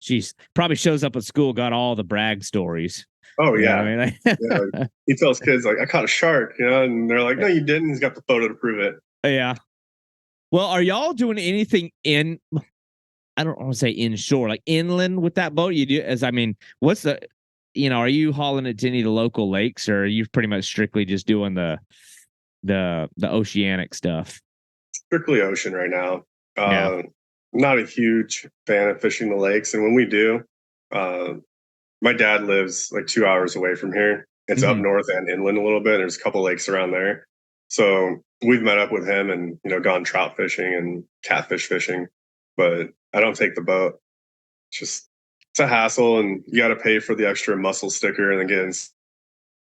S1: she's probably shows up at school, got all the brag stories.
S2: Oh
S1: You know what
S2: yeah.
S1: I mean?
S2: Yeah, like, he tells kids like, I caught a shark, and they're like, no, you didn't. He's got the photo to prove it.
S1: Yeah. Well, are y'all doing anything in? I don't want to say inshore, like inland with that boat. You do, as I mean, what's the, are you hauling it to any of the local lakes, or are you pretty much strictly just doing the oceanic stuff?
S2: Strictly ocean right now.
S1: Yeah.
S2: Not a huge fan of fishing the lakes, and when we do, uh, my dad lives like 2 hours away from here. It's up
S1: Mm-hmm.
S2: north and inland a little bit. There's a couple lakes around there, so we've met up with him and gone trout fishing and catfish fishing, but I don't take the boat. It's a hassle, and you got to pay for the extra mussel sticker and then get in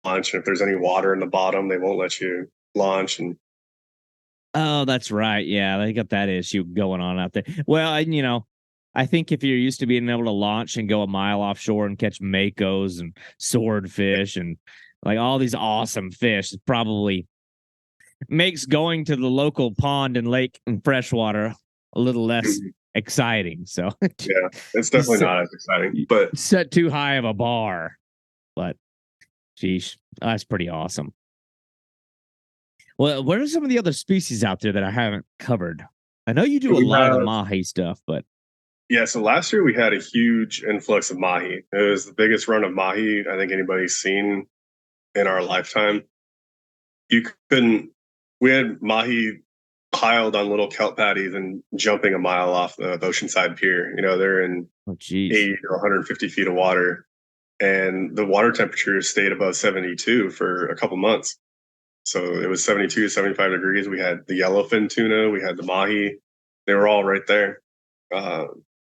S2: launch. And if there's any water in the bottom, they won't let you launch. And
S1: Oh, that's right. Yeah, they got that issue going on out there. Well, I think if you're used to being able to launch and go a mile offshore and catch makos and swordfish and like all these awesome fish, it probably makes going to the local pond and lake and freshwater a little less exciting. So
S2: yeah, it's definitely
S1: set,
S2: not as exciting, but
S1: set too high of a bar. But geez, that's pretty awesome. Well, what are some of the other species out there that I haven't covered? I know you do a
S2: we
S1: lot of the
S2: have
S1: mahi stuff, but
S2: yeah. So last year we had a huge influx of mahi. It was the biggest run of mahi I think anybody's seen in our lifetime. You couldn't. We had mahi piled on little kelp patties and jumping a mile off the Oceanside Pier. They're in
S1: oh geez,
S2: 80 to 150 feet of water, and the water temperature stayed above 72 for a couple months. So it was 72 to 75 degrees. We had the yellowfin tuna, we had the mahi. They were all right there. Uh,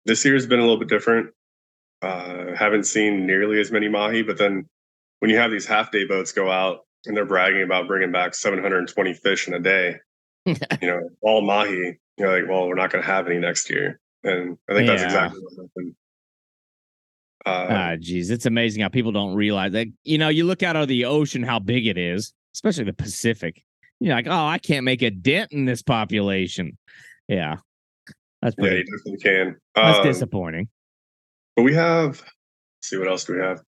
S2: this year's been a little bit different. Haven't seen nearly as many mahi, but then when you have these half day boats go out and they're bragging about bringing back 720 fish in a day, all mahi, you're like, well, we're not going to have any next year. And I think that's
S1: yeah.
S2: exactly what happened.
S1: Geez, it's amazing how people don't realize that. You look out of the ocean, how big it is, especially the Pacific. You're like, oh, I can't make a dent in this population. Yeah, that's
S2: Yeah,
S1: pretty.
S2: you definitely can.
S1: That's disappointing.
S2: But we have, let's see, what else do we have?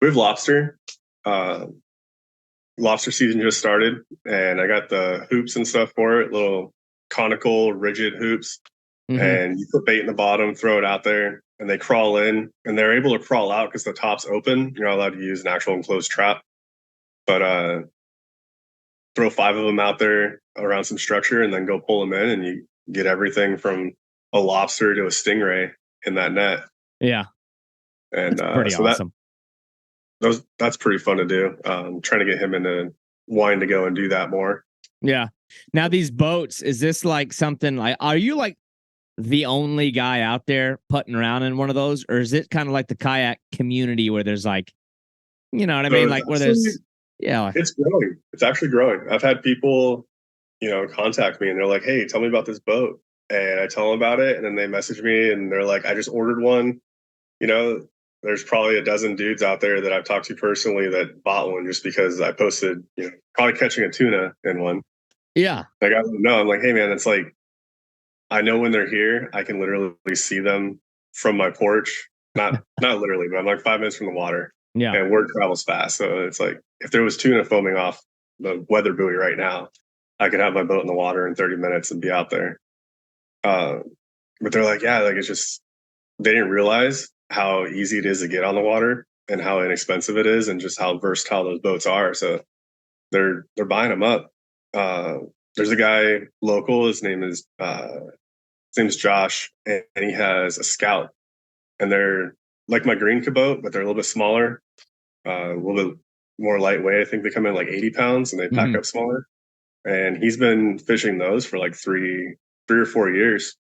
S2: We have lobster. Uh, Lobster season just started, and I got the hoops and stuff for it, little conical, rigid hoops.
S1: Mm-hmm.
S2: And you put bait in the bottom, throw it out there, and they crawl in, and they're able to crawl out because the top's open. You're not allowed to use an actual enclosed trap, but throw 5 of them out there around some structure, and then go pull them in, and you get everything from a lobster to a stingray in that net.
S1: Yeah,
S2: And
S1: that's pretty
S2: so
S1: awesome.
S2: that's pretty fun to do. Trying to get him into wanting to go and do that more.
S1: Yeah. Now these boats, is this like something like? Are you like the only guy out there putting around in one of those, or is it kind of like the kayak community where there's like, you know what I
S2: So
S1: mean, like where there's yeah,
S2: it's growing. It's actually growing. I've had people, contact me and they're like, "Hey, tell me about this boat." And I tell them about it, and then they message me and they're like, "I just ordered one." You know, there's probably a dozen dudes out there that I've talked to personally that bought one just because I posted, probably catching a tuna in one.
S1: yeah,
S2: Like I don't know. I'm like, hey man, it's like I know when they're here, I can literally see them from my porch. Not literally, but I'm like 5 minutes from the water,
S1: yeah.
S2: and word travels fast. So it's like if there was tuna foaming off the weather buoy right now, I could have my boat in the water in 30 minutes and be out there. Uh, but they're like, yeah, like it's just they didn't realize how easy it is to get on the water and how inexpensive it is, and just how versatile those boats are. So they're buying them up. Uh, there's a guy local. His name's Josh, and he has a Scout, and they're like my green boat, but they're a little bit smaller, a little bit more lightweight. I think they come in like 80 pounds, and they pack
S1: Mm-hmm.
S2: up smaller. And he's been fishing those for like three or 4 years,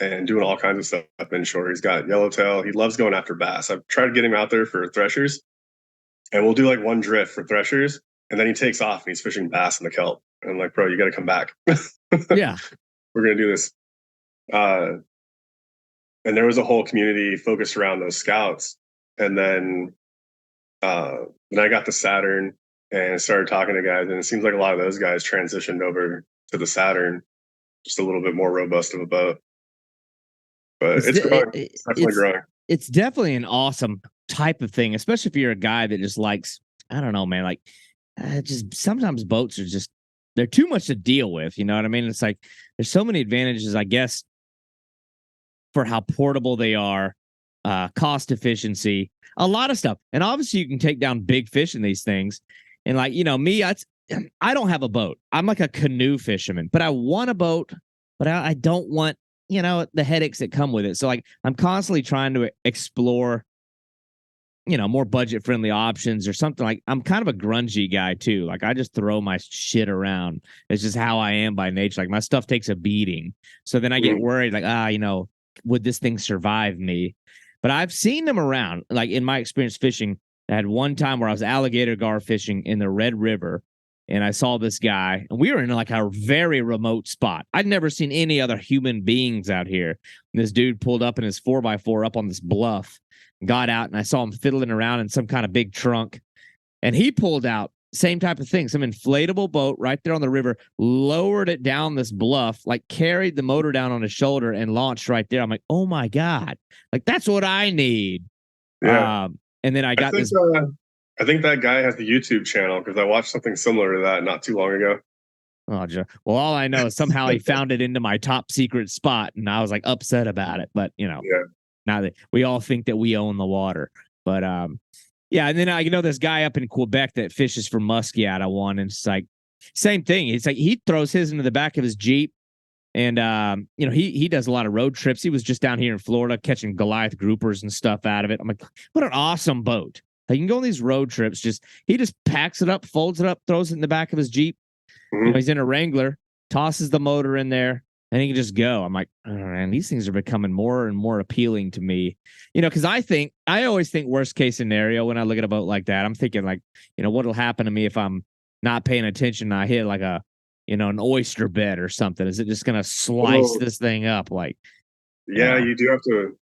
S2: and doing all kinds of stuff inshore. He's got yellowtail. He loves going after bass. I've tried to get him out there for threshers, and we'll do like one drift for threshers, and then he takes off and he's fishing bass in the kelp. And I'm like, bro, you got to come back.
S1: Yeah.
S2: We're gonna do this. Uh, and there was a whole community focused around those scouts. And then I got to Saturn and started talking to guys, and it seems like a lot of those guys transitioned over to the Saturn, just a little bit more robust of a boat. But it's growing. It's definitely growing.
S1: It's definitely an awesome type of thing, especially if you're a guy that just likes, I don't know, man, like just sometimes boats are just, they're too much to deal with. You know what I mean? It's like there's so many advantages, I guess, for how portable they are, cost efficiency, a lot of stuff. And obviously you can take down big fish in these things. And like, me, I don't have a boat. I'm like a canoe fisherman, but I want a boat, but I don't want, the headaches that come with it. So like I'm constantly trying to explore, more budget friendly options or something. Like I'm kind of a grungy guy too. Like I just throw my shit around. It's just how I am by nature. Like my stuff takes a beating. So then I get worried like, would this thing survive me? But I've seen them around. Like in my experience fishing, I had one time where I was alligator gar fishing in the Red River, and I saw this guy, and we were in like a very remote spot. I'd never seen any other human beings out here. And this dude pulled up in his 4x4 up on this bluff, got out, and I saw him fiddling around in some kind of big trunk. And he pulled out same type of thing, some inflatable boat right there on the river, lowered it down this bluff, like carried the motor down on his shoulder and launched right there. I'm like, oh my God, like that's what I need.
S2: Yeah.
S1: And then I got this.
S2: I think that guy has the YouTube channel because I watched something similar to that not too long ago.
S1: Oh, well, all I know is somehow he found it into my top secret spot, and I was like upset about it. But now that we all think that we own the water, but yeah. And then I this guy up in Quebec that fishes for muskie I want, and it's like same thing. It's like he throws his into the back of his Jeep, and he does a lot of road trips. He was just down here in Florida catching Goliath groupers and stuff out of it. I'm like, what an awesome boat. Like, you can go on these road trips. He just packs it up, folds it up, throws it in the back of his Jeep. He's in a Wrangler, tosses the motor in there, and he can just go. I'm like, oh, man, these things are becoming more and more appealing to me. Because I always think worst case scenario when I look at a boat like that. I'm thinking like, what'll happen to me if I'm not paying attention and I hit like an oyster bed or something? Is it just gonna slice this thing up? Like,
S2: yeah, you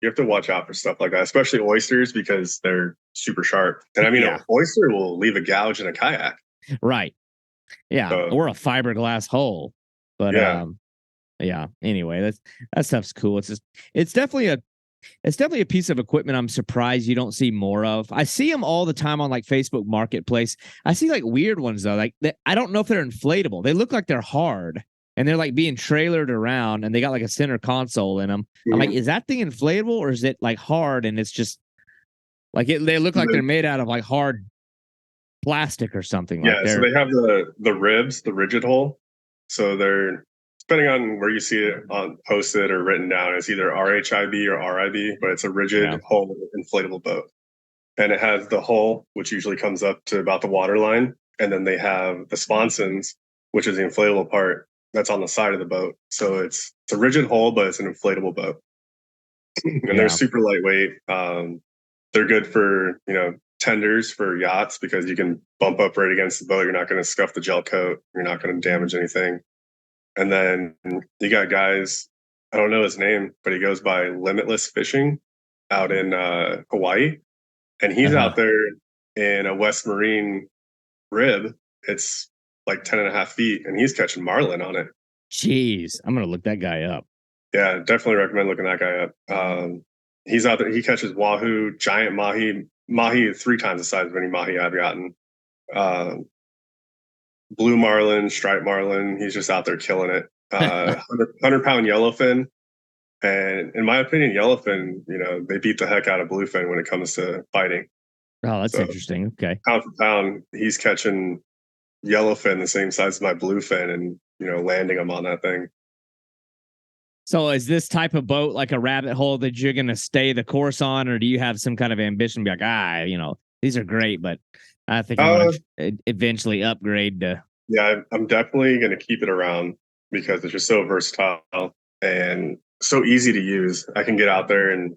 S2: have to watch out for stuff like that, especially oysters because they're super sharp. And I mean, an oyster will leave a gouge in a kayak.
S1: Right. Yeah. Or a fiberglass hole. But anyway, that stuff's cool. It's definitely a piece of equipment I'm surprised you don't see more of. I see them all the time on like Facebook Marketplace. I see like weird ones though. Like I don't know if they're inflatable. They look like they're hard. And they're like being trailered around, and they got like a center console in them. I'm like, is that thing inflatable or is it like hard? And it's just like they look like they're made out of like hard plastic or something.
S2: Yeah, so they have the ribs, the rigid hull. So they're, depending on where you see it on posted or written down, it's either RHIB or RIB, but it's a rigid hull inflatable boat. And it has the hull, which usually comes up to about the water line, and then they have the sponsons, which is the inflatable part that's on the side of the boat. So it's a rigid hull, but it's an inflatable boat. And they're super lightweight. They're good for, tenders for yachts because you can bump up right against the boat. You're not going to scuff the gel coat. You're not going to damage anything. And then you got guys, I don't know his name, but he goes by Limitless Fishing out in Hawaii. And he's out there in a West Marine rib. It's like 10.5 feet, and he's catching marlin on it.
S1: Jeez, I'm gonna look that guy up.
S2: Yeah, definitely recommend looking that guy up. He's out there. He catches wahoo, giant mahi 3 times the size of any mahi I've gotten. Blue marlin, striped marlin. He's just out there killing it. 100-pound yellowfin. And in my opinion, yellowfin, they beat the heck out of bluefin when it comes to fighting.
S1: Oh, that's interesting. Okay.
S2: Pound for pound, he's catching yellowfin the same size as my bluefin and, landing them on that thing.
S1: So is this type of boat like a rabbit hole that you're going to stay the course on, or do you have some kind of ambition to be like, these are great, but I think I'm going to eventually upgrade to.
S2: Yeah, I'm definitely going to keep it around because it's just so versatile and so easy to use. I can get out there and,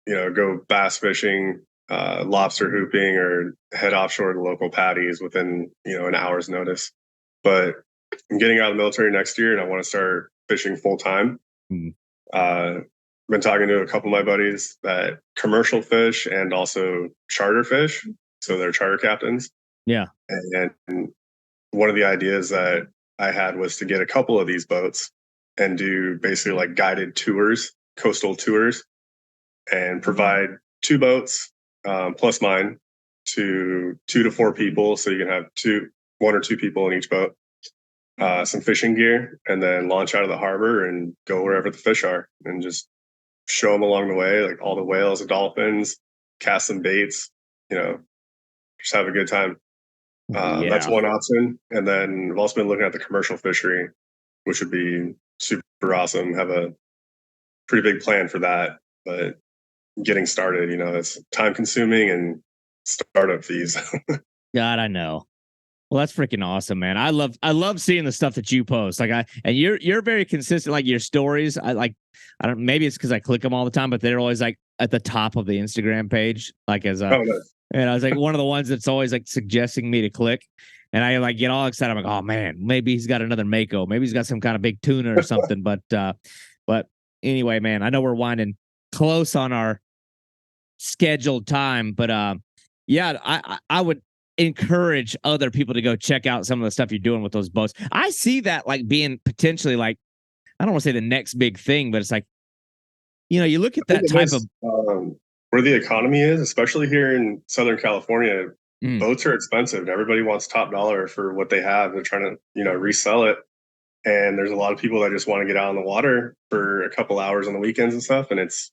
S2: go bass fishing, lobster hooping, or head offshore to local patties within, an hour's notice. But I'm getting out of the military next year and I want to start fishing full time. been talking to a couple of my buddies that commercial fish and also charter fish. So they're charter captains.
S1: Yeah.
S2: And one of the ideas that I had was to get a couple of these boats and do basically like guided tours, coastal tours, and provide 2 boats plus mine to 2 to 4 people. So you can have 1 or 2 people in each boat, some fishing gear, and then launch out of the harbor and go wherever the fish are and just show them along the way, like all the whales and dolphins, cast some baits, just have a good time. That's one option. And then I've also been looking at the commercial fishery, which would be super awesome. Have a pretty big plan for that, but getting started, it's time consuming and startup fees.
S1: God, I know. Well, that's freaking awesome, man. I love seeing the stuff that you post. And you're very consistent. Like your stories, maybe it's because I click them all the time, but they're always like at the top of the Instagram page, like as a. Oh, nice. And I was like one of the ones that's always like suggesting me to click. And I like get all excited. I'm like, oh man, maybe he's got another mako. Maybe he's got some kind of big tuna or something. But anyway, man, I know we're winding close on our scheduled time, but yeah, I would encourage other people to go check out some of the stuff you're doing with those boats. I see that like being potentially like, I don't want to say the next big thing, but it's like, you look at that type of
S2: where the economy is, especially here in Southern California. Boats are expensive and everybody wants top dollar for what they have. They're trying to, resell it. And there's a lot of people that just want to get out on the water for a couple hours on the weekends and stuff. And it's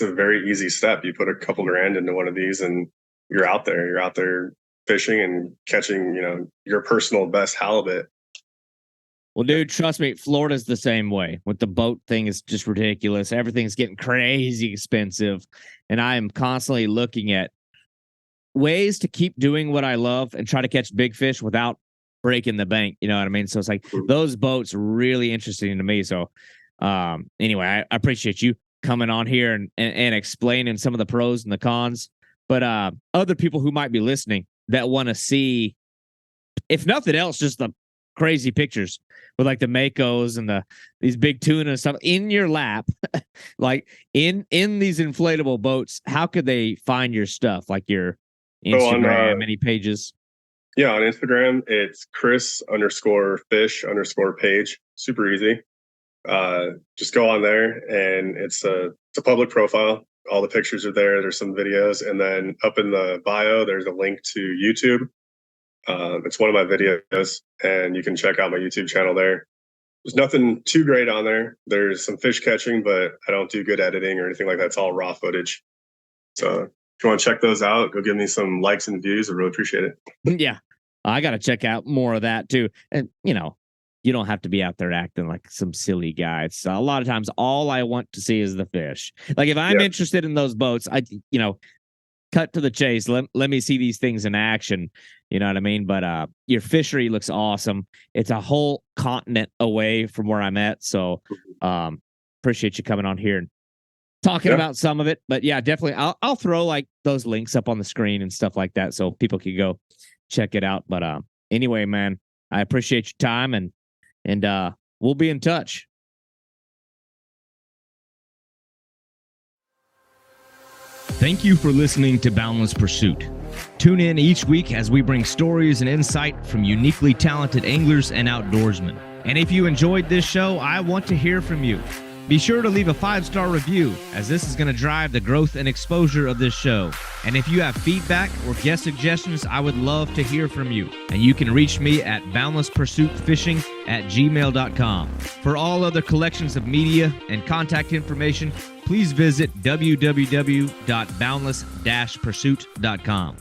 S2: a very easy step. You put a couple grand into one of these and you're out there fishing and catching, your personal best halibut.
S1: Well, dude, trust me, Florida's the same way. With the boat thing, is just ridiculous. Everything's getting crazy expensive. And I am constantly looking at ways to keep doing what I love and try to catch big fish without breaking the bank. You know what I mean? So it's like those boats are really interesting to me. So anyway, I appreciate you coming on here and explaining some of the pros and the cons. But other people who might be listening that want to see, if nothing else, just the crazy pictures with like the makos and these big tuna and stuff in your lap, like in these inflatable boats, how could they find your stuff? Like your Instagram, any pages?
S2: Yeah, on Instagram, it's Chris_fish_page. Super easy. Just go on there and it's a public profile. All the pictures are there. There's some videos. And then up in the bio, there's a link to YouTube. It's one of my videos, and you can check out my YouTube channel there. There's nothing too great on there. There's some fish catching, but I don't do good editing or anything like that. It's all raw footage. So if you want to check those out, go give me some likes and views. I really appreciate it.
S1: Yeah, I got to check out more of that too. And, you don't have to be out there acting like some silly guy. It's a lot of times all I want to see is the fish. Like if I'm interested in those boats, cut to the chase. Let me see these things in action. You know what I mean? But your fishery looks awesome. It's a whole continent away from where I'm at. So appreciate you coming on here and talking about some of it. But yeah, definitely. I'll throw like those links up on the screen and stuff like that so people can go check it out. But anyway, man, I appreciate your time and we'll be in touch. Thank you for listening to Boundless Pursuit. Tune in each week as we bring stories and insight from uniquely talented anglers and outdoorsmen. And if you enjoyed this show, I want to hear from you. Be sure to leave a 5-star review, as this is going to drive the growth and exposure of this show. And if you have feedback or guest suggestions, I would love to hear from you. And you can reach me at boundlesspursuitfishing@gmail.com. For all other collections of media and contact information, please visit www.boundless-pursuit.com.